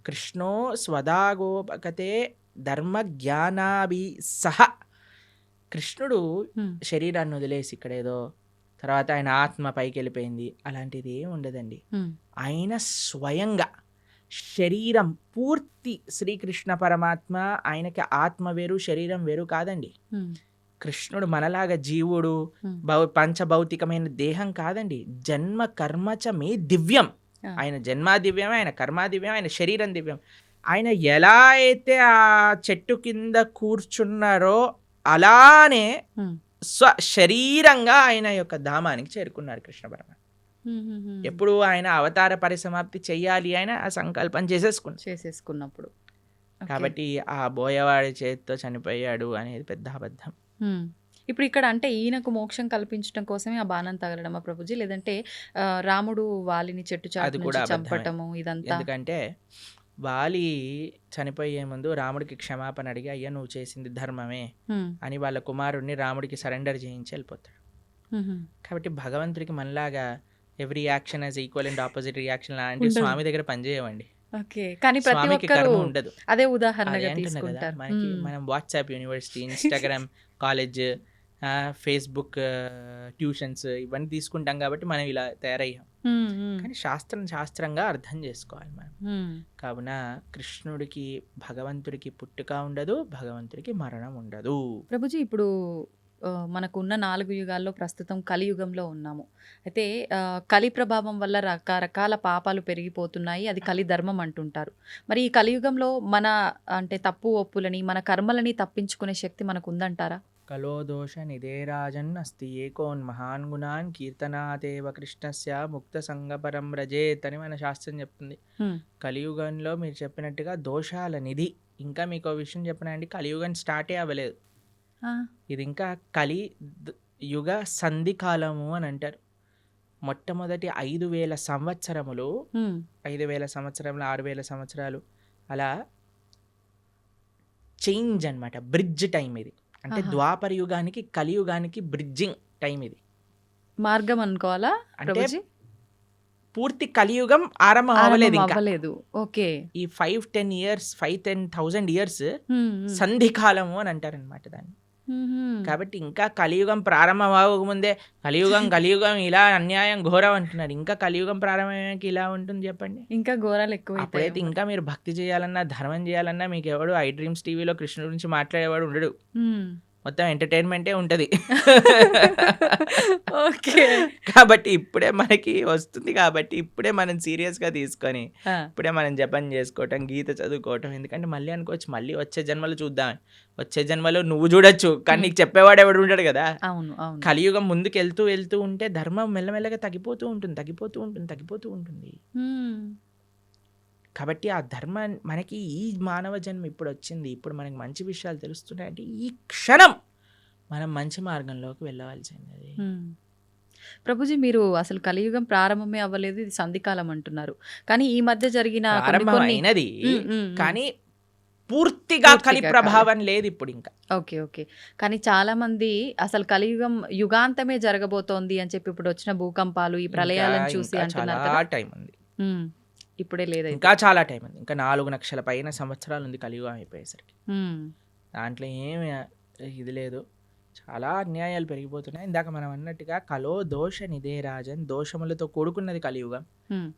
[SPEAKER 2] కృష్ణో స్వదాగోపకతే ధర్మ జ్ఞానాభి సహ, కృష్ణుడు శరీరాన్ని వదిలేసి ఇక్కడేదో తర్వాత ఆయన ఆత్మ పైకి వెళ్ళిపోయింది అలాంటిది ఏం ఉండదండి. ఆయన స్వయంగా శరీరం పూర్తి శ్రీకృష్ణ పరమాత్మ, ఆయనకి ఆత్మ వేరు శరీరం వేరు కాదండి. కృష్ణుడు మనలాగా జీవుడు పంచభౌతికమైన దేహం కాదండి. జన్మ కర్మచ మే దివ్యం. ఆయన జన్మ దివ్యం, ఆయన కర్మ దివ్యం, ఆయన శరీరం దివ్యం. ఆయన ఎలా అయితే ఆ చెట్టు కింద కూర్చున్నారో అలానే శరీరంగా ఆయన యొక్క ధామానికి చేరుకున్నారు కృష్ణ పరమాత్మ. ఎప్పుడు ఆయన అవతార పరిసమాప్తి చెయ్యాలి ఆయన ఆ సంకల్పం చేసేసుకున్నాడు.
[SPEAKER 1] చేసేసుకున్నప్పుడు. ఓకే.
[SPEAKER 2] కాబట్టి ఆ బోయవాడి చేతితో చనిపోయాడు అనేది పెద్ద అబద్ధం.
[SPEAKER 1] ఇప్పుడు ఇక్కడ అంటే ఈయనకు మోక్షం కల్పించడం కోసమే ఆ బాణం తగలడమా ప్రభుజీ? లేదంటే రాముడు వాలిని చెట్టు చాటు
[SPEAKER 2] అది
[SPEAKER 1] నుంచి
[SPEAKER 2] కూడా అబద్ధమే.
[SPEAKER 1] చంపటము ఇదంతా?
[SPEAKER 2] ఎందుకంటే వాలి చనిపోయే ముందు రాముడికి క్షమాపణ అడిగి అయ్యా నువ్వు చేసింది ధర్మమే
[SPEAKER 1] హ్మ్.
[SPEAKER 2] అని వాళ్ళ కుమారుడిని రాముడికి సరెండర్ చేయించి వెళ్ళిపోతాడు.
[SPEAKER 1] హుహు.
[SPEAKER 2] కాబట్టి భగవంతుడికి మనలాగా every action as equal and opposite reaction లాంటి
[SPEAKER 1] ఉండదు.
[SPEAKER 2] స్వామి దగ్గర పనిచేయమండి.
[SPEAKER 1] ఓకే. కానీ ప్రతి
[SPEAKER 2] స్వామికి
[SPEAKER 1] ఒక్కరు
[SPEAKER 2] కర్మ ఉండదు.
[SPEAKER 1] అదే
[SPEAKER 2] అదే
[SPEAKER 1] ఉదాహరణగా
[SPEAKER 2] అంటున్నా కదా,
[SPEAKER 1] తీసుకుంటారు.
[SPEAKER 2] మనకి మనం WhatsApp university, Instagram college, Facebook tuitions ఇవన్నీ తీసుకుంటాం కాబట్టి మనం ఇలా తయారయ్యాం. కానీ శాస్త్రంగా అర్థం చేసుకోవాలి మనం. కావున కృష్ణుడికి భగవంతుడికి పుట్టుక ఉండదు, భగవంతుడికి మరణం ఉండదు.
[SPEAKER 1] ప్రభుజీ ఇప్పుడు మనకున్న 4 యుగాల్లో ప్రస్తుతం కలియుగంలో ఉన్నాము. అయితే కలి ప్రభావం వల్ల రకరకాల పాపాలు పెరిగిపోతున్నాయి. అది కలి ధర్మం అంటుంటారు. మరి ఈ కలియుగంలో మన అంటే తప్పు ఒప్పులని మన కర్మలని తప్పించుకునే శక్తి మనకు ఉందంటారా?
[SPEAKER 2] కలో దోష నిదేరాజన్ అస్తి ఏకోన్ మహాన్ గుణాన్ కీర్తనాదేవ కృష్ణస్య ముక్త సంగపరం రజేత్ అని మన శాస్త్రం చెప్తుంది. కలియుగంలో మీరు చెప్పినట్టుగా దోషాల నిధి. ఇంకా మీకు విషయం చెప్పిన అండి, కలియుగం స్టార్టే అవ్వలేదు. ఇది ఇంకా యుగ సంధి కాలము అని అంటారు. మొట్టమొదటి 5,000 సంవత్సరములు, 5,000 సంవత్సరములు, 6,000 సంవత్సరాలు అలా చేంజ్ అన్నమాట. బ్రిడ్జ్ టైం ఇది. అంటే ద్వాపర యుగానికి కలియుగానికి బ్రిడ్జింగ్ టైం ఇది.
[SPEAKER 1] మార్గం అనుకోవాలా
[SPEAKER 2] అంటే
[SPEAKER 1] ప్రభుజీ?
[SPEAKER 2] పూర్తి కలియుగం ఆరంభం అవ్వలేదు ఇంకా.
[SPEAKER 1] అవ్వలేదు. ఓకే.
[SPEAKER 2] ఈ 5-10 ఇయర్స్ 5,000 ఇయర్స్ సంధి కాలము అని అంటారనమాట దాన్ని. కాబట్టి ఇంకా కలియుగం ప్రారంభం అవ్వకముందే కలియుగం ఇలా అన్యాయం ఘోరం అంటున్నారు. ఇంకా కలియుగం ప్రారంభమయ్యాక ఇలా ఉంటుంది చెప్పండి.
[SPEAKER 1] ఇంకా ఘోరాలు ఎక్కువ.
[SPEAKER 2] అప్పుడైతే ఇంకా మీరు భక్తి చేయాలన్నా ధర్మం చేయాలన్నా మీకు ఎవడు ఐ డ్రీమ్స్ టీవీలో కృష్ణుడి గురించి మాట్లాడేవాడు ఉండడు. మొత్తం ఎంటర్టైన్మెంటే ఉంటుంది.
[SPEAKER 1] ఓకే.
[SPEAKER 2] కాబట్టి ఇప్పుడే మనకి వస్తుంది కాబట్టి ఇప్పుడే మనం సీరియస్గా తీసుకొని ఇప్పుడే మనం జపం చేసుకోవటం, గీత చదువుకోవటం. ఎందుకంటే మళ్ళీ అనుకోవచ్చు మళ్ళీ వచ్చే జన్మలో చూద్దాం. వచ్చే జన్మలో నువ్వు చూడొచ్చు కానీ నీకు చెప్పేవాడు ఎవడు ఉంటాడు కదా.
[SPEAKER 1] అవును అవును.
[SPEAKER 2] కలియుగం ముందుకు వెళ్తూ ఉంటే ధర్మం మెల్లమెల్లగా తగ్గిపోతూ ఉంటుంది. కాబట్టి ఆ ధర్మం మనకి ఈ మానవ జన్మ ఇప్పుడు వచ్చింది. ఇప్పుడు మనకి మంచి విషయాలు తెలుస్తున్నాయంటే ఈ క్షణం మనం మంచి మార్గంలోకి వెళ్ళవలసింది.
[SPEAKER 1] ప్రభుజీ మీరు అసలు కలియుగం ప్రారంభమే అవ్వలేదు, ఇది సంధికాలం అంటున్నారు. కానీ ఈ మధ్య జరిగిన
[SPEAKER 2] ప్రారంభమైనది కానీ పూర్తిగా కలి ప్రభావం లేదు ఇప్పుడు ఇంకా.
[SPEAKER 1] Okay okay. కానీ చాలా మంది అసలు కలియుగం యుగాంతమే జరగబోతోంది అని చెప్పి ఇప్పుడు వచ్చిన భూకంపాలు ఈ ప్రళయాలను చూసి అంటున్నారు కదా.
[SPEAKER 2] టైం ఉంది
[SPEAKER 1] ఇప్పుడే లేదు,
[SPEAKER 2] ఇంకా చాలా టైం ఉంది. ఇంకా 4 లక్షల పైన సంవత్సరాలు ఉంది కలియుగం అయిపోయేసరికి. దాంట్లో ఏమి ఇది లేదు. చాలా అన్యాయాలు పెరిగిపోతున్నాయి. ఇందాక మనం అన్నట్టుగా కలో దోష నిదే రాజన్, దోషములతో కూడుకున్నది కలియుగం.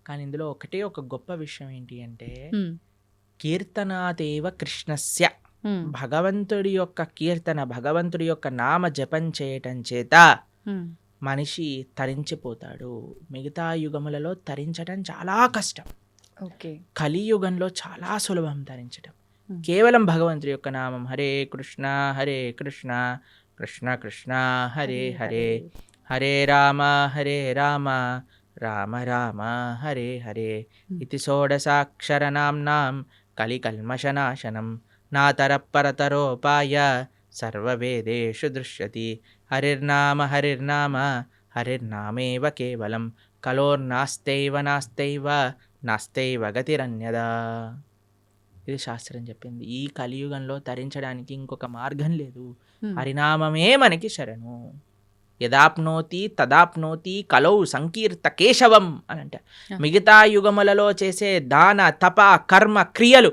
[SPEAKER 2] కానీ ఇందులో ఒక గొప్ప విషయం ఏంటి అంటే కీర్తనాదేవ కృష్ణస్య, భగవంతుడి యొక్క కీర్తన, భగవంతుడి యొక్క నామ జపం చేయటం చేత మనిషి తరించిపోతాడు. మిగతా యుగములలో తరించడం చాలా కష్టం. కలియుగంలో చాలా సులభం తరించడం. కేవలం భగవంతుడి యొక్క నామం హరే కృష్ణ కృష్ణ కృష్ణ హరే హరే, హరే రామ రామ రామ హరే హరే ఇది షోడశాక్షరనామ్నాం కలికల్మషనాశనం నాతరపరతరోపాయ సర్వవేదేషు దృశ్యతి. హరిర్నామ హరిర్నామేవ కేవలం కలోర్నాస్తైవ నాస్తైవ గతిరన్యదా. ఇది శాస్త్రం చెప్పింది. ఈ కలియుగంలో తరించడానికి ఇంకొక మార్గం లేదు. హరినామమే మనకి శరణు. యదాప్నోతి తదాప్నోతి కలౌ సంకీర్త కేశవం అని అంటారు. మిగతా యుగములలో చేసే దాన తప కర్మ క్రియలు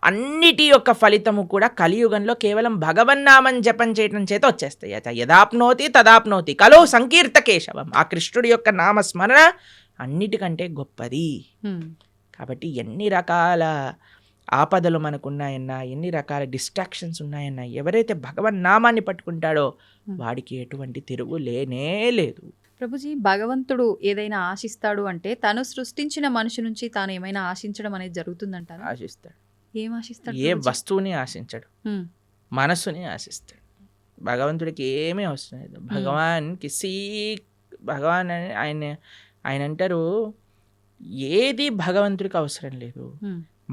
[SPEAKER 2] అన్నిటి యొక్క ఫలితము కూడా కలియుగంలో కేవలం భగవన్నామం జపం చేయటం చేత వచ్చేస్తాయి. యదాప్నోతి తదాప్నోతి కలో సంకీర్త కేశవం. ఆ కృష్ణుడి యొక్క నామస్మరణ అన్నిటికంటే గొప్పది. కాబట్టి ఎన్ని రకాల ఆపదలు మనకున్నాయన్నా, ఎన్ని రకాల డిస్ట్రాక్షన్స్ ఉన్నాయన్నా, ఎవరైతే భగవన్నామాన్ని పట్టుకుంటాడో వాడికి ఎటువంటి తిరుగు లేనే లేదు.
[SPEAKER 1] ప్రభుజీ, భగవంతుడు ఏదైనా ఆశిస్తాడు అంటే తను సృష్టించిన మనిషి నుంచి తాను ఏమైనా ఆశించడం అనేది జరుగుతుందంటారా?
[SPEAKER 2] ఆశిస్తాడు.
[SPEAKER 1] ఏం ఆశిస్తాడు?
[SPEAKER 2] ఏ వస్తువుని ఆశించడు, మనస్సుని ఆశిస్తాడు. భగవంతుడికి ఏమీ అవసరం లేదు. భగవాన్ అని ఆయన ఆయన అంటారు, ఏది భగవంతుడికి అవసరం లేదు,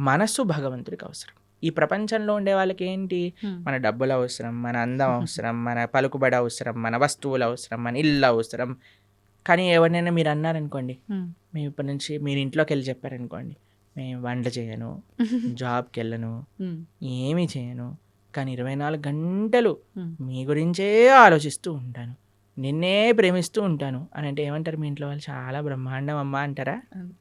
[SPEAKER 2] మనస్సు భగవంతుడికి అవసరం. ఈ ప్రపంచంలో ఉండే వాళ్ళకి ఏంటి, మన డబ్బులు అవసరం, మన అందం అవసరం, మన పలుకుబడి అవసరం, మన వస్తువులు అవసరం, మన ఇల్లు అవసరం. కానీ ఎవరినైనా మీరు అన్నారనుకోండి, మేము ఇప్పటి నుంచి మీరు ఇంట్లోకి వెళ్ళి చెప్పారనుకోండి, మేము వంట చేయను, జాబ్కి వెళ్ళను, ఏమీ చేయను, కానీ 24 గంటలు మీ గురించే ఆలోచిస్తూ ఉంటాను, నిన్నే ప్రేమిస్తూ ఉంటాను అని అంటే ఏమంటారు మీ ఇంట్లో వాళ్ళు? చాలా బ్రహ్మాండం అమ్మా అంటారా?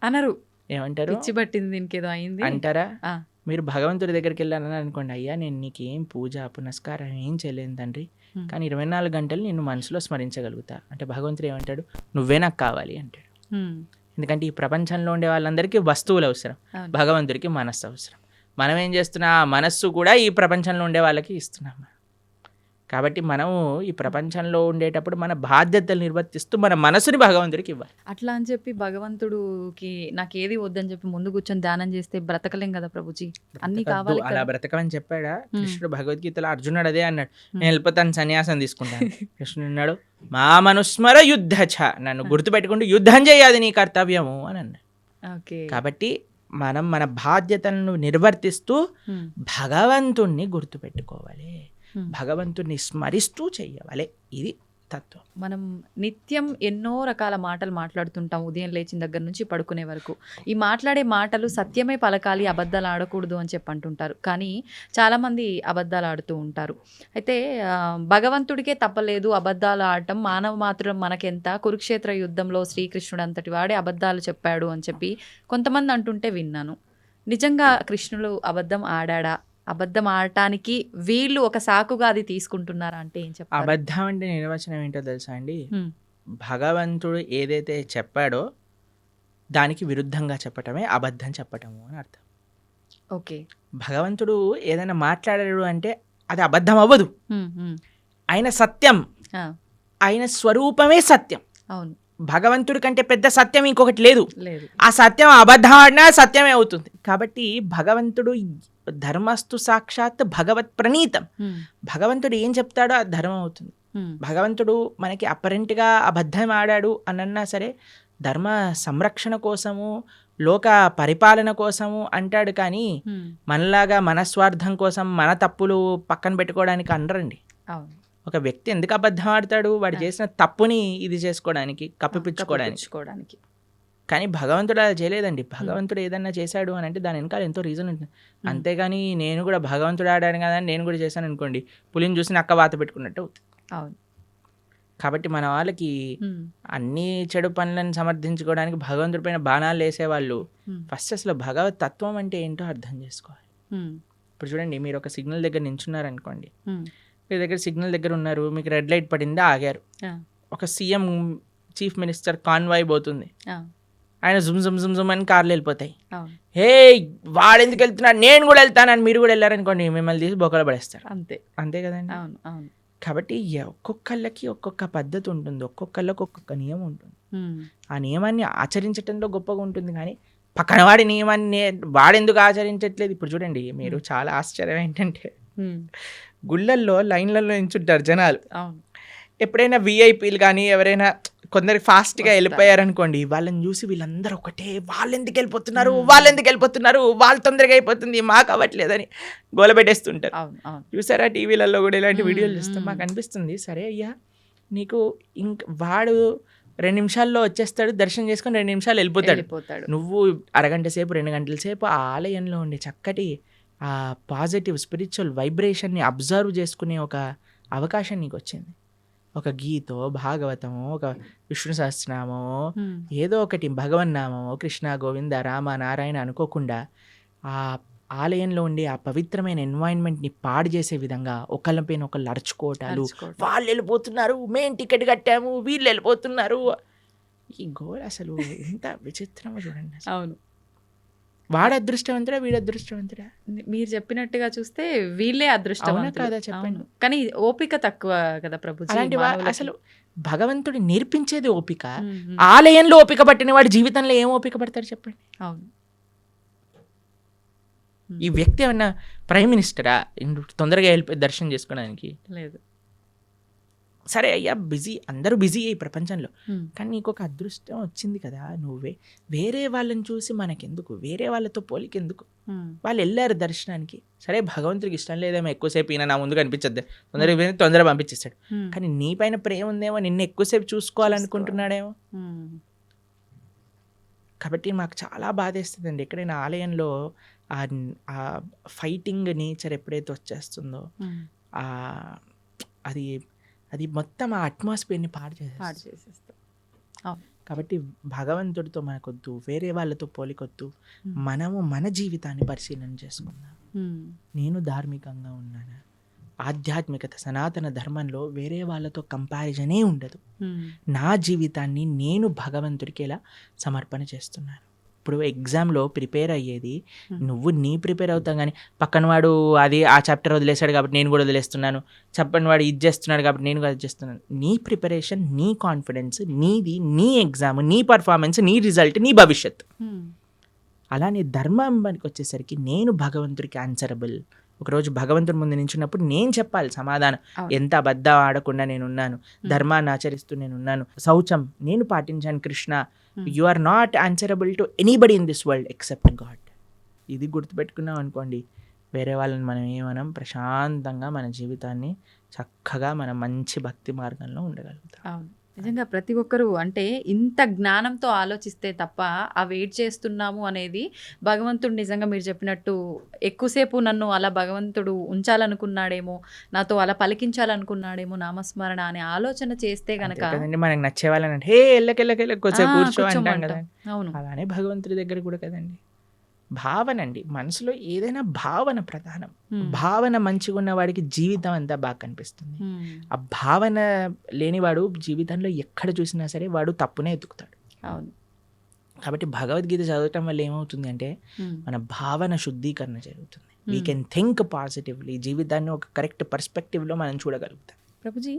[SPEAKER 1] అనరు.
[SPEAKER 2] ఏమంటారు?
[SPEAKER 1] పిచ్చి పట్టింది, దీనికేదో అయింది
[SPEAKER 2] అంటారా?
[SPEAKER 1] ఆ.
[SPEAKER 2] మీరు భగవంతుడి దగ్గరికి వెళ్ళాలని అనుకోండి, అయ్యా నేను నీకేం పూజ పునస్కారం ఏం చేయలేను తండ్రి, కానీ 24 గంటలు నిన్ను మనసులో స్మరించగలుగుతా అంటే భగవంతుడు ఏమంటాడు? నువ్వే నాకు కావాలి అంటాడు. ఎందుకంటే ఈ ప్రపంచంలో ఉండే వాళ్ళందరికీ వస్తువులు అవసరం, భగవంతుడికి మనస్సు అవసరం. మనం ఏం చేస్తున్నా, ఆ మనస్సు కూడా ఈ ప్రపంచంలో ఉండే వాళ్ళకి ఇస్తున్నాం. కాబట్టి మనము ఈ ప్రపంచంలో ఉండేటప్పుడు మన బాధ్యతలు నిర్వర్తిస్తూ మన మనసుని భగవంతుడికి ఇవ్వాలి.
[SPEAKER 1] అట్లా అని చెప్పి భగవంతుడికి నాకు ఏది వద్దని చెప్పి ముందు కూర్చొని ధ్యానం చేస్తే బ్రతకలేం కదా ప్రభుజీ, అన్ని కావాలి
[SPEAKER 2] అలా బ్రతకమని చెప్పాడా కృష్ణుడు? భగవద్గీతలో అర్జునుడు అదే అన్నాడు, నేను వెళ్ళిపోతాను, సన్యాసం తీసుకుంటాను. కృష్ణుడు అన్నాడు, మా మనుస్మర యుద్ధ నన్ను గుర్తుపెట్టుకుంటూ యుద్ధం చేయాలి నీ కర్తవ్యము అని అన్నాడు. కాబట్టి మనం మన బాధ్యతలను నిర్వర్తిస్తూ భగవంతుణ్ణి గుర్తుపెట్టుకోవాలి, భగవంతుణ్ణి స్మరిస్తూ చెయ్యవాలి. ఇది తత్వం.
[SPEAKER 1] మనం నిత్యం ఎన్నో రకాల మాటలు మాట్లాడుతుంటాం, ఉదయం లేచిన దగ్గర నుంచి పడుకునే వరకు. ఈ మాట్లాడే మాటలు సత్యమే పలకాలి, అబద్ధాలు ఆడకూడదు అని చెప్పి అంటుంటారు. కానీ చాలామంది అబద్ధాలు ఆడుతూ ఉంటారు. అయితే భగవంతుడికే తప్పలేదు అబద్ధాలు ఆడటం, మానవ మాత్రం మనకెంత, కురుక్షేత్ర యుద్ధంలో శ్రీకృష్ణుడు అంతటి వాడే అబద్ధాలు చెప్పాడు అని చెప్పి కొంతమంది అంటుంటే విన్నాను. నిజంగా కృష్ణుడు అబద్ధం ఆడా? అబద్ధం ఆడటానికి వీళ్ళు ఒక సాకుగా అది తీసుకుంటున్నారా అంటే ఏం చెప్పారు?
[SPEAKER 2] అబద్ధం అంటే నిర్వచనం ఏంటో తెలుసా అండి? భగవంతుడు ఏదైతే చెప్పాడో దానికి విరుద్ధంగా చెప్పటమే అబద్ధం చెప్పటము అని అర్థం.
[SPEAKER 1] ఓకే.
[SPEAKER 2] భగవంతుడు ఏదైనా మాట్లాడాడు అంటే అది అబద్ధం అవ్వదు. ఆయన సత్యం, ఆయన స్వరూపమే సత్యం.
[SPEAKER 1] అవును.
[SPEAKER 2] భగవంతుడి కంటే పెద్ద సత్యం ఇంకొకటి లేదు. ఆ సత్యం అబద్ధం ఆడినా సత్యమే అవుతుంది. కాబట్టి భగవంతుడు ధర్మస్తు సాక్షాత్ భగవత్ ప్రణీతం. భగవంతుడు ఏం చెప్తాడో అది ధర్మం అవుతుంది. భగవంతుడు మనకి అపరెంట్గా అబద్ధం ఆడాడు అనన్నా సరే ధర్మ సంరక్షణ కోసము, లోక పరిపాలన కోసము అంటాడు. కానీ మనలాగా మన స్వార్థం కోసం మన తప్పులు పక్కన పెట్టుకోవడానికి అనరండి. ఒక వ్యక్తి ఎందుకు అబద్ధం ఆడతాడు? వాడు చేసిన తప్పుని ఇది చేసుకోవడానికి, కప్పిపుచ్చుకోవడానికి. కానీ భగవంతుడు అలా చేయలేదండి. భగవంతుడు ఏదన్నా చేశాడు అని అంటే దాని వెనకాల ఎంతో రీజన్ ఉంటుంది. అంతేగాని నేను కూడా భగవంతుడు ఆడాను కదా నేను కూడా చేశాను అనుకోండి, పులిని చూసి నక్క వాత పెట్టుకున్నట్టు అవుతుంది.
[SPEAKER 1] అవును.
[SPEAKER 2] కాబట్టి మన వాళ్ళకి అన్ని చెడు పనులను సమర్థించుకోవడానికి భగవంతుడి పైన బాణాలు వేసేవాళ్ళు ఫస్ట్ అసలు భగవత్ తత్వం అంటే ఏంటో అర్థం చేసుకోవాలి. ఇప్పుడు చూడండి, మీరు ఒక సిగ్నల్ దగ్గర నించున్నారనుకోండి, మీ దగ్గర సిగ్నల్ దగ్గర ఉన్నారు, మీకు రెడ్ లైట్ పడింది, ఆగారు. ఒక సీఎం, చీఫ్ మినిస్టర్ కాన్వాయ్ పోతుంది, ఆయన జుమ్ జుమ్ జుమ్ జుమ్ అని కార్లు వెళ్ళిపోతాయి. హే వాడు ఎందుకు వెళ్తున్నాడు, నేను కూడా వెళ్తానని మీరు కూడా వెళ్ళారనుకోండి, మిమ్మల్ని తీసి బొక్కలు పడేస్తారు. అంతే కదండి. కాబట్టి ఒక్కొక్కళ్ళకి ఒక్కొక్క పద్ధతి ఉంటుంది, ఒక్కొక్కళ్ళకి ఒక్కొక్క నియమం ఉంటుంది. ఆ నియమాన్ని ఆచరించడంలో గొప్పగా ఉంటుంది. కానీ పక్కన వాడి నియమాన్ని వాడెందుకు ఆచరించట్లేదు? ఇప్పుడు చూడండి, మీరు చాలా ఆశ్చర్యం ఏంటంటే గుళ్ళల్లో లైన్లలో నించుంటారు జనాలు. ఎప్పుడైనా విఐపీలు కానీ ఎవరైనా కొందరు ఫాస్ట్గా వెళ్ళిపోయారనుకోండి, వాళ్ళని చూసి వీళ్ళందరూ ఒకటే, వాళ్ళు ఎందుకు వెళ్ళిపోతున్నారు, వాళ్ళు తొందరగా అయిపోతుంది, మాకు అవ్వట్లేదని గోలబెట్టేస్తుంటారు. చూసారా టీవీలలో కూడా ఇలాంటి వీడియోలు చూస్తాం. మాకు అనిపిస్తుంది, సరే అయ్యా నీకు వాడు 2 నిమిషాల్లో వచ్చేస్తాడు, దర్శనం చేసుకొని 2 నిమిషాలు వెళ్ళిపోతాడు. నువ్వు అరగంట సేపు 2 గంటల సేపు ఆ ఆలయంలో ఉండే చక్కటి ఆ పాజిటివ్ స్పిరిచువల్ వైబ్రేషన్ని అబ్జర్వ్ చేసుకునే ఒక అవకాశం నీకు వచ్చింది. ఒక గీతో, భాగవతమో, ఒక విష్ణు సహస్రనామమో, ఏదో ఒకటి భగవన్నామమో, కృష్ణ గోవింద రామ నారాయణ అనుకోకుండా ఆ ఆలయంలో ఉండే ఆ పవిత్రమైన ఎన్వైరన్మెంట్ని పాడు చేసే విధంగా ఒకళ్ళపైన ఒకళ్ళు అరుచుకోవటాలు, వాళ్ళు వెళ్ళిపోతున్నారు, మేం టికెట్ కట్టాము, వీళ్ళు వెళ్ళిపోతున్నారు. ఈ గోల్ అసలు ఎంత విచిత్రమో చూడండి.
[SPEAKER 1] అవును.
[SPEAKER 2] వాడు అదృష్టవంతుడా, వీడు అదృష్టవంతుడా?
[SPEAKER 1] మీరు చెప్పినట్టుగా చూస్తే వీళ్ళే అదృష్టవంతులు
[SPEAKER 2] కదా, చెప్పండి.
[SPEAKER 1] కానీ ఓపిక తక్కువ కదా ప్రభుజీ.
[SPEAKER 2] అసలు భగవంతుడు నేర్పించేది ఓపిక. ఆలయంలో ఓపిక పట్టిన వాడు జీవితంలో ఏం ఓపిక పడతాడు చెప్పండి.
[SPEAKER 1] అవును.
[SPEAKER 2] ఈ వ్యక్తి ఏమన్నా ప్రైమ్ మినిస్టరా తొందరగా వెళ్ళిపోయి దర్శనం చేసుకోవడానికి?
[SPEAKER 1] లేదు.
[SPEAKER 2] సరే అయ్యా బిజీ, అందరూ బిజీ ఈ ప్రపంచంలో,
[SPEAKER 1] ఉమ్,
[SPEAKER 2] కానీ నీకు ఒక అదృష్టం వచ్చింది కదా, నువ్వే వేరే వాళ్ళని చూసి మనకెందుకు, వేరే వాళ్ళతో పోలికెందుకు,
[SPEAKER 1] ఉమ్,
[SPEAKER 2] వాళ్ళు వెళ్ళారు దర్శనానికి, సరే భగవంతుడికి ఇష్టం లేదేమో ఎక్కువసేపు ఈయన నా ముందు కనిపించద్దు, తొందరగా పంపించేస్తాడు,
[SPEAKER 1] ఉమ్,
[SPEAKER 2] కానీ నీ పైన ప్రేమ ఉందేమో, నిన్ను ఎక్కువసేపు చూసుకోవాలనుకుంటున్నాడేమో.
[SPEAKER 1] ఉమ్,
[SPEAKER 2] కాబట్టి మాకు చాలా బాధేస్తుందండి ఎక్కడైనా ఆలయంలో ఆ ఆ ఫైటింగ్ నేచర్ ఎప్పుడైతే వచ్చేస్తుందో,
[SPEAKER 1] ఉమ్.
[SPEAKER 2] ఆ అది అది మొత్తం ఆ అట్మాస్ఫియర్ని పాడు
[SPEAKER 1] పాడు
[SPEAKER 2] చేసేస్తుంది.
[SPEAKER 1] చేసేస్తాం. అవును.
[SPEAKER 2] కాబట్టి భగవంతుడితో మనకొద్దు, వేరే వాళ్ళతో పోలికొద్దు,
[SPEAKER 1] ఉమ్,
[SPEAKER 2] మనము మన జీవితాన్ని పరిశీలన చేసుకుందాం.
[SPEAKER 1] ఉమ్,
[SPEAKER 2] నేను ధార్మికంగా ఉన్నానా, ఆధ్యాత్మికత సనాతన ధర్మంలో వేరే వాళ్ళతో కంపారిజనే ఉండదు.
[SPEAKER 1] ఉమ్,
[SPEAKER 2] నా జీవితాన్ని నేను భగవంతుడికి ఎలా సమర్పణ చేస్తున్నాను. ఇప్పుడు ఎగ్జామ్లో ప్రిపేర్ అయ్యేది నువ్వు ప్రిపేర్ అవుతాం, కానీ పక్కన వాడు అది ఆ చాప్టర్ వదిలేశాడు కాబట్టి నేను కూడా వదిలేస్తున్నాను, చెప్పని వాడు ఇది చేస్తున్నాడు కాబట్టి నేను కూడా అది చేస్తున్నాను. నీ ప్రిపరేషన్, నీ కాన్ఫిడెన్స్, నీది, నీ ఎగ్జామ్, నీ పర్ఫార్మెన్స్, నీ రిజల్ట్, నీ భవిష్యత్.
[SPEAKER 1] ఉమ్,
[SPEAKER 2] అలానే ధర్మానికి వచ్చేసరికి నేను భగవంతుడికి ఆన్సరబుల్. ఒకరోజు భగవంతుడి ముందు నించున్నప్పుడు నేను చెప్పాలి సమాధానం.
[SPEAKER 1] అవును.
[SPEAKER 2] ఎంత అబద్ధం ఆడకుండా నేనున్నాను, ధర్మాన్ని ఆచరిస్తూ నేనున్నాను, శౌచం నేను పాటించాను Krishna. You are not answerable to anybody in this world except God. ఇది గుర్తుపెట్టుకున్నాం అనుకోండి, వేరే వాళ్ళని మనం ఏమనం, ప్రశాంతంగా మన జీవితాన్ని చక్కగా మన మంచి భక్తి మార్గంలో ఉండగలుగుతాం.
[SPEAKER 1] అవును. నిజంగా ప్రతి ఒక్కరూ అంటే ఇంత జ్ఞానంతో ఆలోచిస్తే తప్ప ఆ వెయిట్ చేస్తున్నాము అనేది భగవంతుడు నిజంగా మీరు చెప్పినట్టు ఎక్కువసేపు నన్ను అలా భగవంతుడు ఉంచాలనుకున్నాడేమో, నాతో అలా పలికించాలనుకున్నాడేమో నామస్మరణ అనే ఆలోచన చేస్తే
[SPEAKER 2] అంతే
[SPEAKER 1] గనక
[SPEAKER 2] కదండి, మనకి నచ్చే వాళ్ళని హే ఎల్లకెళ్ళకెళ్ళ కొంచెం కూర్చో అంటాం
[SPEAKER 1] కూర్చోమంటాం.
[SPEAKER 2] కదా.
[SPEAKER 1] అవును.
[SPEAKER 2] అలానే భగవంతుడి దగ్గర కూడా కదండి, భావన అండి, మనసులో ఏదైనా భావన ప్రధానం. భావన మంచిగా ఉన్న వాడికి జీవితం అంతా బాగా కనిపిస్తుంది. ఆ భావన లేనివాడు జీవితంలో ఎక్కడ చూసినా సరే వాడు తప్పునే ఎత్తుకుతాడు.
[SPEAKER 1] అవును.
[SPEAKER 2] కాబట్టి భగవద్గీత చదవటం వల్ల ఏమవుతుంది అంటే మన భావన శుద్ధీకరణ జరుగుతుంది. వీ కెన్ థింక్ పాజిటివ్లీ, జీవితాన్ని ఒక కరెక్ట్ పర్స్పెక్టివ్లో మనం చూడగలుగుతాం.
[SPEAKER 1] ప్రభుజీ,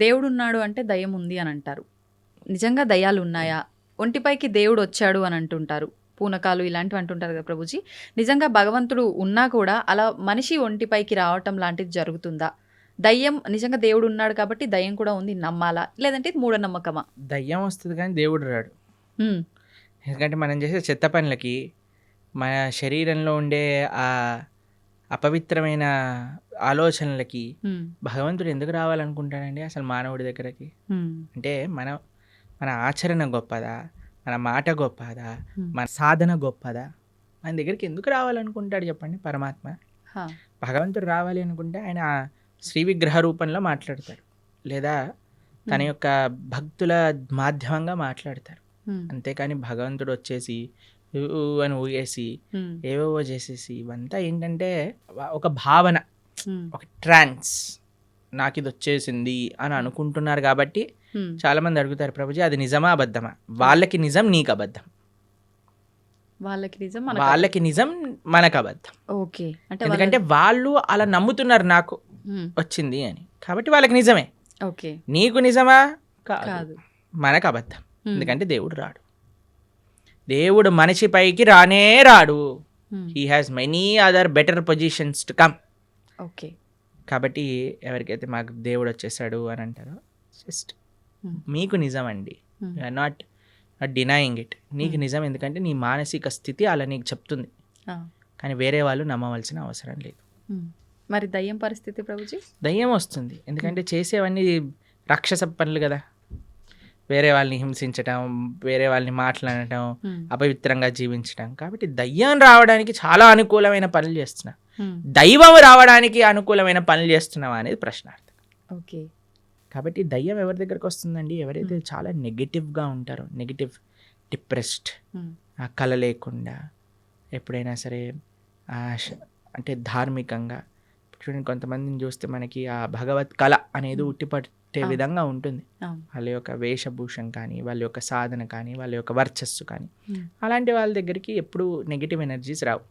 [SPEAKER 1] దేవుడు ఉన్నాడు అంటే దయ్యం ఉంది అని అంటారు. నిజంగా దయ్యాలు ఉన్నాయా? ఒంటిపైకి దేవుడు వచ్చాడు అని అంటుంటారు, పూనకాలు ఇలాంటివి అంటుంటారు కదా ప్రభుజీ. నిజంగా భగవంతుడు ఉన్నా కూడా అలా మనిషి ఒంటిపైకి రావటం లాంటిది జరుగుతుందా? దయ్యం నిజంగా దేవుడు ఉన్నాడు కాబట్టి దయ్యం కూడా ఉంది నమ్మాలా, లేదంటే ఇది మూఢనమ్మకమా?
[SPEAKER 2] దయ్యం వస్తుంది కానీ దేవుడు రాడు.
[SPEAKER 1] ఉమ్,
[SPEAKER 2] ఎందుకంటే మనం చేసే చెత్త పనులకి, మన శరీరంలో ఉండే ఆ అపవిత్రమైన ఆలోచనలకి
[SPEAKER 1] ఉమ్,
[SPEAKER 2] భగవంతుడు ఎందుకు రావాలనుకుంటాడండి అసలు మానవుడి దగ్గరకి?
[SPEAKER 1] ఉమ్,
[SPEAKER 2] అంటే మన ఆచరణ గొప్పదా, మన మాట గొప్పదా,
[SPEAKER 1] Hmm.
[SPEAKER 2] మన సాధన గొప్పదా? మన దగ్గరికి ఎందుకు రావాలనుకుంటాడు చెప్పండి పరమాత్మ?
[SPEAKER 1] హా,
[SPEAKER 2] భగవంతుడు రావాలి అనుకుంటే ఆయన శ్రీ విగ్రహ రూపంలో మాట్లాడతాడు, లేదా తన యొక్క భక్తుల మాధ్యమంగా మాట్లాడతారు.
[SPEAKER 1] ఉమ్,
[SPEAKER 2] అంతేకాని భగవంతుడు వచ్చేసి ఊ అని ఊగేసి
[SPEAKER 1] ఉమ్,
[SPEAKER 2] ఏవేవో చేసేసి ఇవంతా ఏంటంటే ఒక భావన,
[SPEAKER 1] ఉమ్,
[SPEAKER 2] ఒక ట్రాన్స్, నాకు ఇది వచ్చేసింది అని అనుకుంటున్నారు. కాబట్టి
[SPEAKER 1] ఉమ్.
[SPEAKER 2] చాలా మంది అడుగుతారు, ప్రభుజీ అది నిజమా అబద్ధమా? వాళ్ళకి నిజం, నీకు అబద్ధం.
[SPEAKER 1] వాళ్ళకి నిజం,
[SPEAKER 2] వాళ్ళకి నిజం, మనకు అబద్ధం.
[SPEAKER 1] ఓకే. అంటే
[SPEAKER 2] ఎందుకంటే వాళ్ళు అలా నమ్ముతున్నారు నాకు వచ్చింది అని, కాబట్టి వాళ్ళకి నిజమే.
[SPEAKER 1] ఓకే,
[SPEAKER 2] నీకు నిజమా? కాదు,
[SPEAKER 1] కాదు.
[SPEAKER 2] మనకు అబద్ధం. ఎందుకంటే దేవుడు రాడు, దేవుడు మనిషి పైకి రానే రాడు. He has many other better positions to come.
[SPEAKER 1] Okay.
[SPEAKER 2] కాబట్టి ఎవరికైతే మాకు దేవుడు వచ్చేసాడు అని అంటారో, జస్ట్ మీకు నిజం అండి, యూఆర్ నాట్ డినయింగ్ ఇట్. నీకు నిజం, ఎందుకంటే నీ మానసిక స్థితి అలా నీకు చెప్తుంది, కానీ వేరే వాళ్ళు నమ్మవలసిన అవసరం లేదు.
[SPEAKER 1] మరి దయ్యం పరిస్థితి ప్రభుజీ?
[SPEAKER 2] దయ్యం వస్తుంది ఎందుకంటే చేసేవన్నీ రాక్షస పనులు కదా, వేరే వాళ్ళని హింసించటం, వేరే వాళ్ళని మాట్లాడటం, అపవిత్రంగా జీవించటం. కాబట్టి దయ్యం రావడానికి చాలా అనుకూలమైన పనులు చేస్తున్నా, దైవం రావడానికి అనుకూలమైన పనులు చేస్తున్నావా అనేది ప్రశ్నార్థం.
[SPEAKER 1] ఓకే.
[SPEAKER 2] కాబట్టి దయ్యం ఎవరి దగ్గరకు వస్తుందండి? ఎవరైతే చాలా నెగిటివ్గా ఉంటారో, నెగిటివ్, డిప్రెస్డ్, ఆ కళ లేకుండా, ఎప్పుడైనా సరే అంటే ధార్మికంగా చూడండి, కొంతమందిని చూస్తే మనకి ఆ భగవత్ కళ అనేది ఉట్టిపట్టే విధంగా ఉంటుంది. వాళ్ళ యొక్క వేషభూషం కానీ, వాళ్ళ యొక్క సాధన కానీ, వాళ్ళ యొక్క వర్చస్సు కానీ, అలాంటి వాళ్ళ దగ్గరికి ఎప్పుడు నెగిటివ్ ఎనర్జీస్ రావు.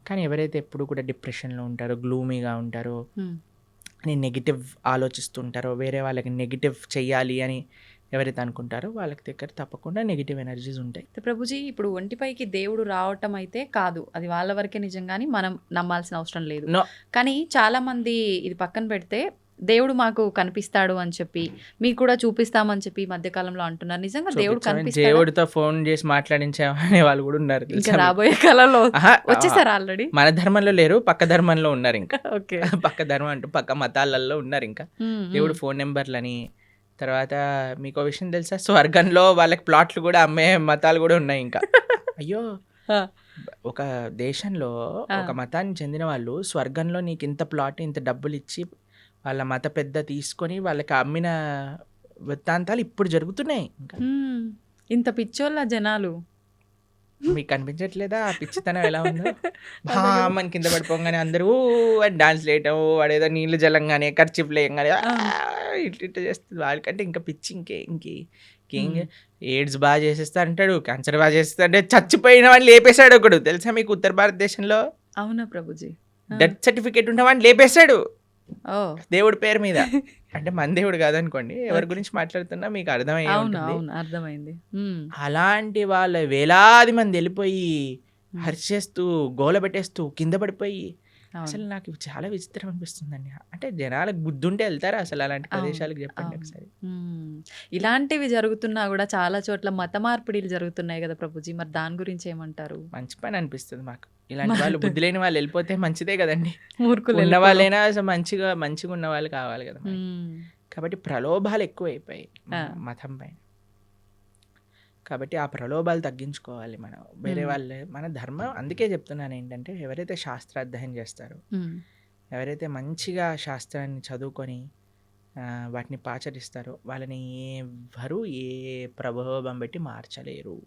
[SPEAKER 2] కానీ ఎవరైతే ఎప్పుడు కూడా డిప్రెషన్లో ఉంటారో, గ్లూమీగా ఉంటారో, అని నెగిటివ్ ఆలోచిస్తుంటారో, వేరే వాళ్ళకి నెగిటివ్ చెయ్యాలి అని ఎవరైతే అనుకుంటారో వాళ్ళకి దగ్గర తప్పకుండా నెగిటివ్ ఎనర్జీస్ ఉంటాయి.
[SPEAKER 1] ప్రభుజీ, ఇప్పుడు ఒంటిపైకి దేవుడు రావటం అయితే కాదు, అది వాళ్ళ వరకే నిజం, కానీ మనం నమ్మాల్సిన అవసరం లేదు. కానీ చాలా మంది ఇది పక్కన పెడితే దేవుడు మాకు కనిపిస్తాడు అని చెప్పి, మీకు కూడా చూపిస్తామని చెప్పి ఈ మధ్య కాలంలో అంటున్నారు. నిజంగా దేవుడు
[SPEAKER 2] చూపించామని
[SPEAKER 1] కనిపిస్తాడా?
[SPEAKER 2] దేవుడితో ఫోన్ చేసి మాట్లాడించామనే వాళ్ళు కూడా ఉన్నారు
[SPEAKER 1] ఇంకా
[SPEAKER 2] తెలుసా మీకు?
[SPEAKER 1] రాబోయే కాలంలో
[SPEAKER 2] ఆహా,
[SPEAKER 1] వచ్చేసారా ఆల్రెడీ?
[SPEAKER 2] మన ధర్మంలో లేరు, పక్క ధర్మంలో ఉన్నారు ఇంకా.
[SPEAKER 1] ఓకే.
[SPEAKER 2] పక్క ధర్మం అంటూ పక్క మతాలలో ఉన్నారు ఇంకా. దేవుడు ఫోన్ నెంబర్లని, తర్వాత మీకు విషయం తెలుసా, స్వర్గంలో వాళ్ళకి ప్లాట్లు కూడా అమ్మే మతాలు కూడా ఉన్నాయి ఇంకా. అయ్యో, ఒక దేశంలో ఒక మతానికి చెందిన వాళ్ళు స్వర్గంలో నీకు ఇంత ప్లాట్ ఇంత డబ్బులు ఇచ్చి వాళ్ళ మత పెద్ద తీసుకొని వాళ్ళకి అమ్మిన వృత్తాంతాలు ఇప్పుడు జరుగుతున్నాయి ఇంకా.
[SPEAKER 1] ఇంత పిచ్చోళ్ళ జనాలు.
[SPEAKER 2] మీకు కనిపించట్లేదా ఆ పిచ్చితనం ఎలా ఉందో? మన కింద పడిపోగానే అందరూ డాన్స్ వేయటం, వాడేదో నీళ్ళు జలంగానే ఖర్చు లేయంగానే ఇట్లా ఇట్లా చేస్తుంది. వాళ్ళకంటే ఇంకా పిచ్చి ఇంకేం ఎయిడ్స్ బాగా చేసేస్తా అంటాడు, క్యాన్సర్ బాగా చేస్తా అంటే చచ్చిపోయిన వాడిని లేపేశాడు ఒకడు తెలుసా మీకు. ఉత్తర భారతదేశంలో
[SPEAKER 1] అవునా ప్రభుజీ?
[SPEAKER 2] డెత్ సర్టిఫికేట్ ఉన్న వాడిని లేపేశాడు
[SPEAKER 1] ఓ
[SPEAKER 2] దేవుడి పేరు మీద. అంటే మన దేవుడు కాదనుకోండి, ఎవరి గురించి మాట్లాడుతున్నా మీకు అర్థమయ్యే
[SPEAKER 1] అవును
[SPEAKER 2] ఉంటుంది.
[SPEAKER 1] అవును అర్థమైంది.
[SPEAKER 2] అలాంటి వాళ్ళ వేలాది మంది వెళ్ళిపోయి హర్షేస్తూ గోల పెట్టేస్తూ కింద పడిపోయి, అసలు నాకు ఇవి చాలా విచిత్రం అనిపిస్తుందండి. అంటే జనాలకు బుద్ధి ఉంటే వెళ్తారా అసలు అలాంటి ప్రదేశాలకు? చెప్పండి ఒకసారి.
[SPEAKER 1] ఇలాంటివి జరుగుతున్నా కూడా చాలా చోట్ల మత మార్పిడిలు జరుగుతున్నాయి కదా ప్రభుజీ, మరి దాని గురించి ఏమంటారు?
[SPEAKER 2] మంచి పని అనిపిస్తుంది మాకు. ఇలాంటి వాళ్ళు బుద్ధి లేని వాళ్ళు వెళ్ళిపోతే మంచిదే కదండి.
[SPEAKER 1] మూర్ఖులు
[SPEAKER 2] ఉన్న
[SPEAKER 1] వెళ్ళిపోవడం.
[SPEAKER 2] వాళ్ళైనా అసలు మంచిగా ఉన్న వాళ్ళు కావాలి కదా మనకి. కాబట్టి ప్రలోభాలు ఎక్కువైపోయాయి మతం పైన. కాబట్టి ఆ ప్రలోభాలు తగ్గించుకోవాలి మనం. వేరే వాళ్ళే మన ధర్మం. అందుకే చెప్తున్నాను ఏంటంటే, ఎవరైతే శాస్త్రాధ్యయనం చేస్తారో, ఎవరైతే మంచిగా శాస్త్రాన్ని చదువుకొని వాటిని పాచరిస్తారో వాళ్ళని ఎవ్వరూ ఏ ప్రభావం పెట్టి మార్చలేరు.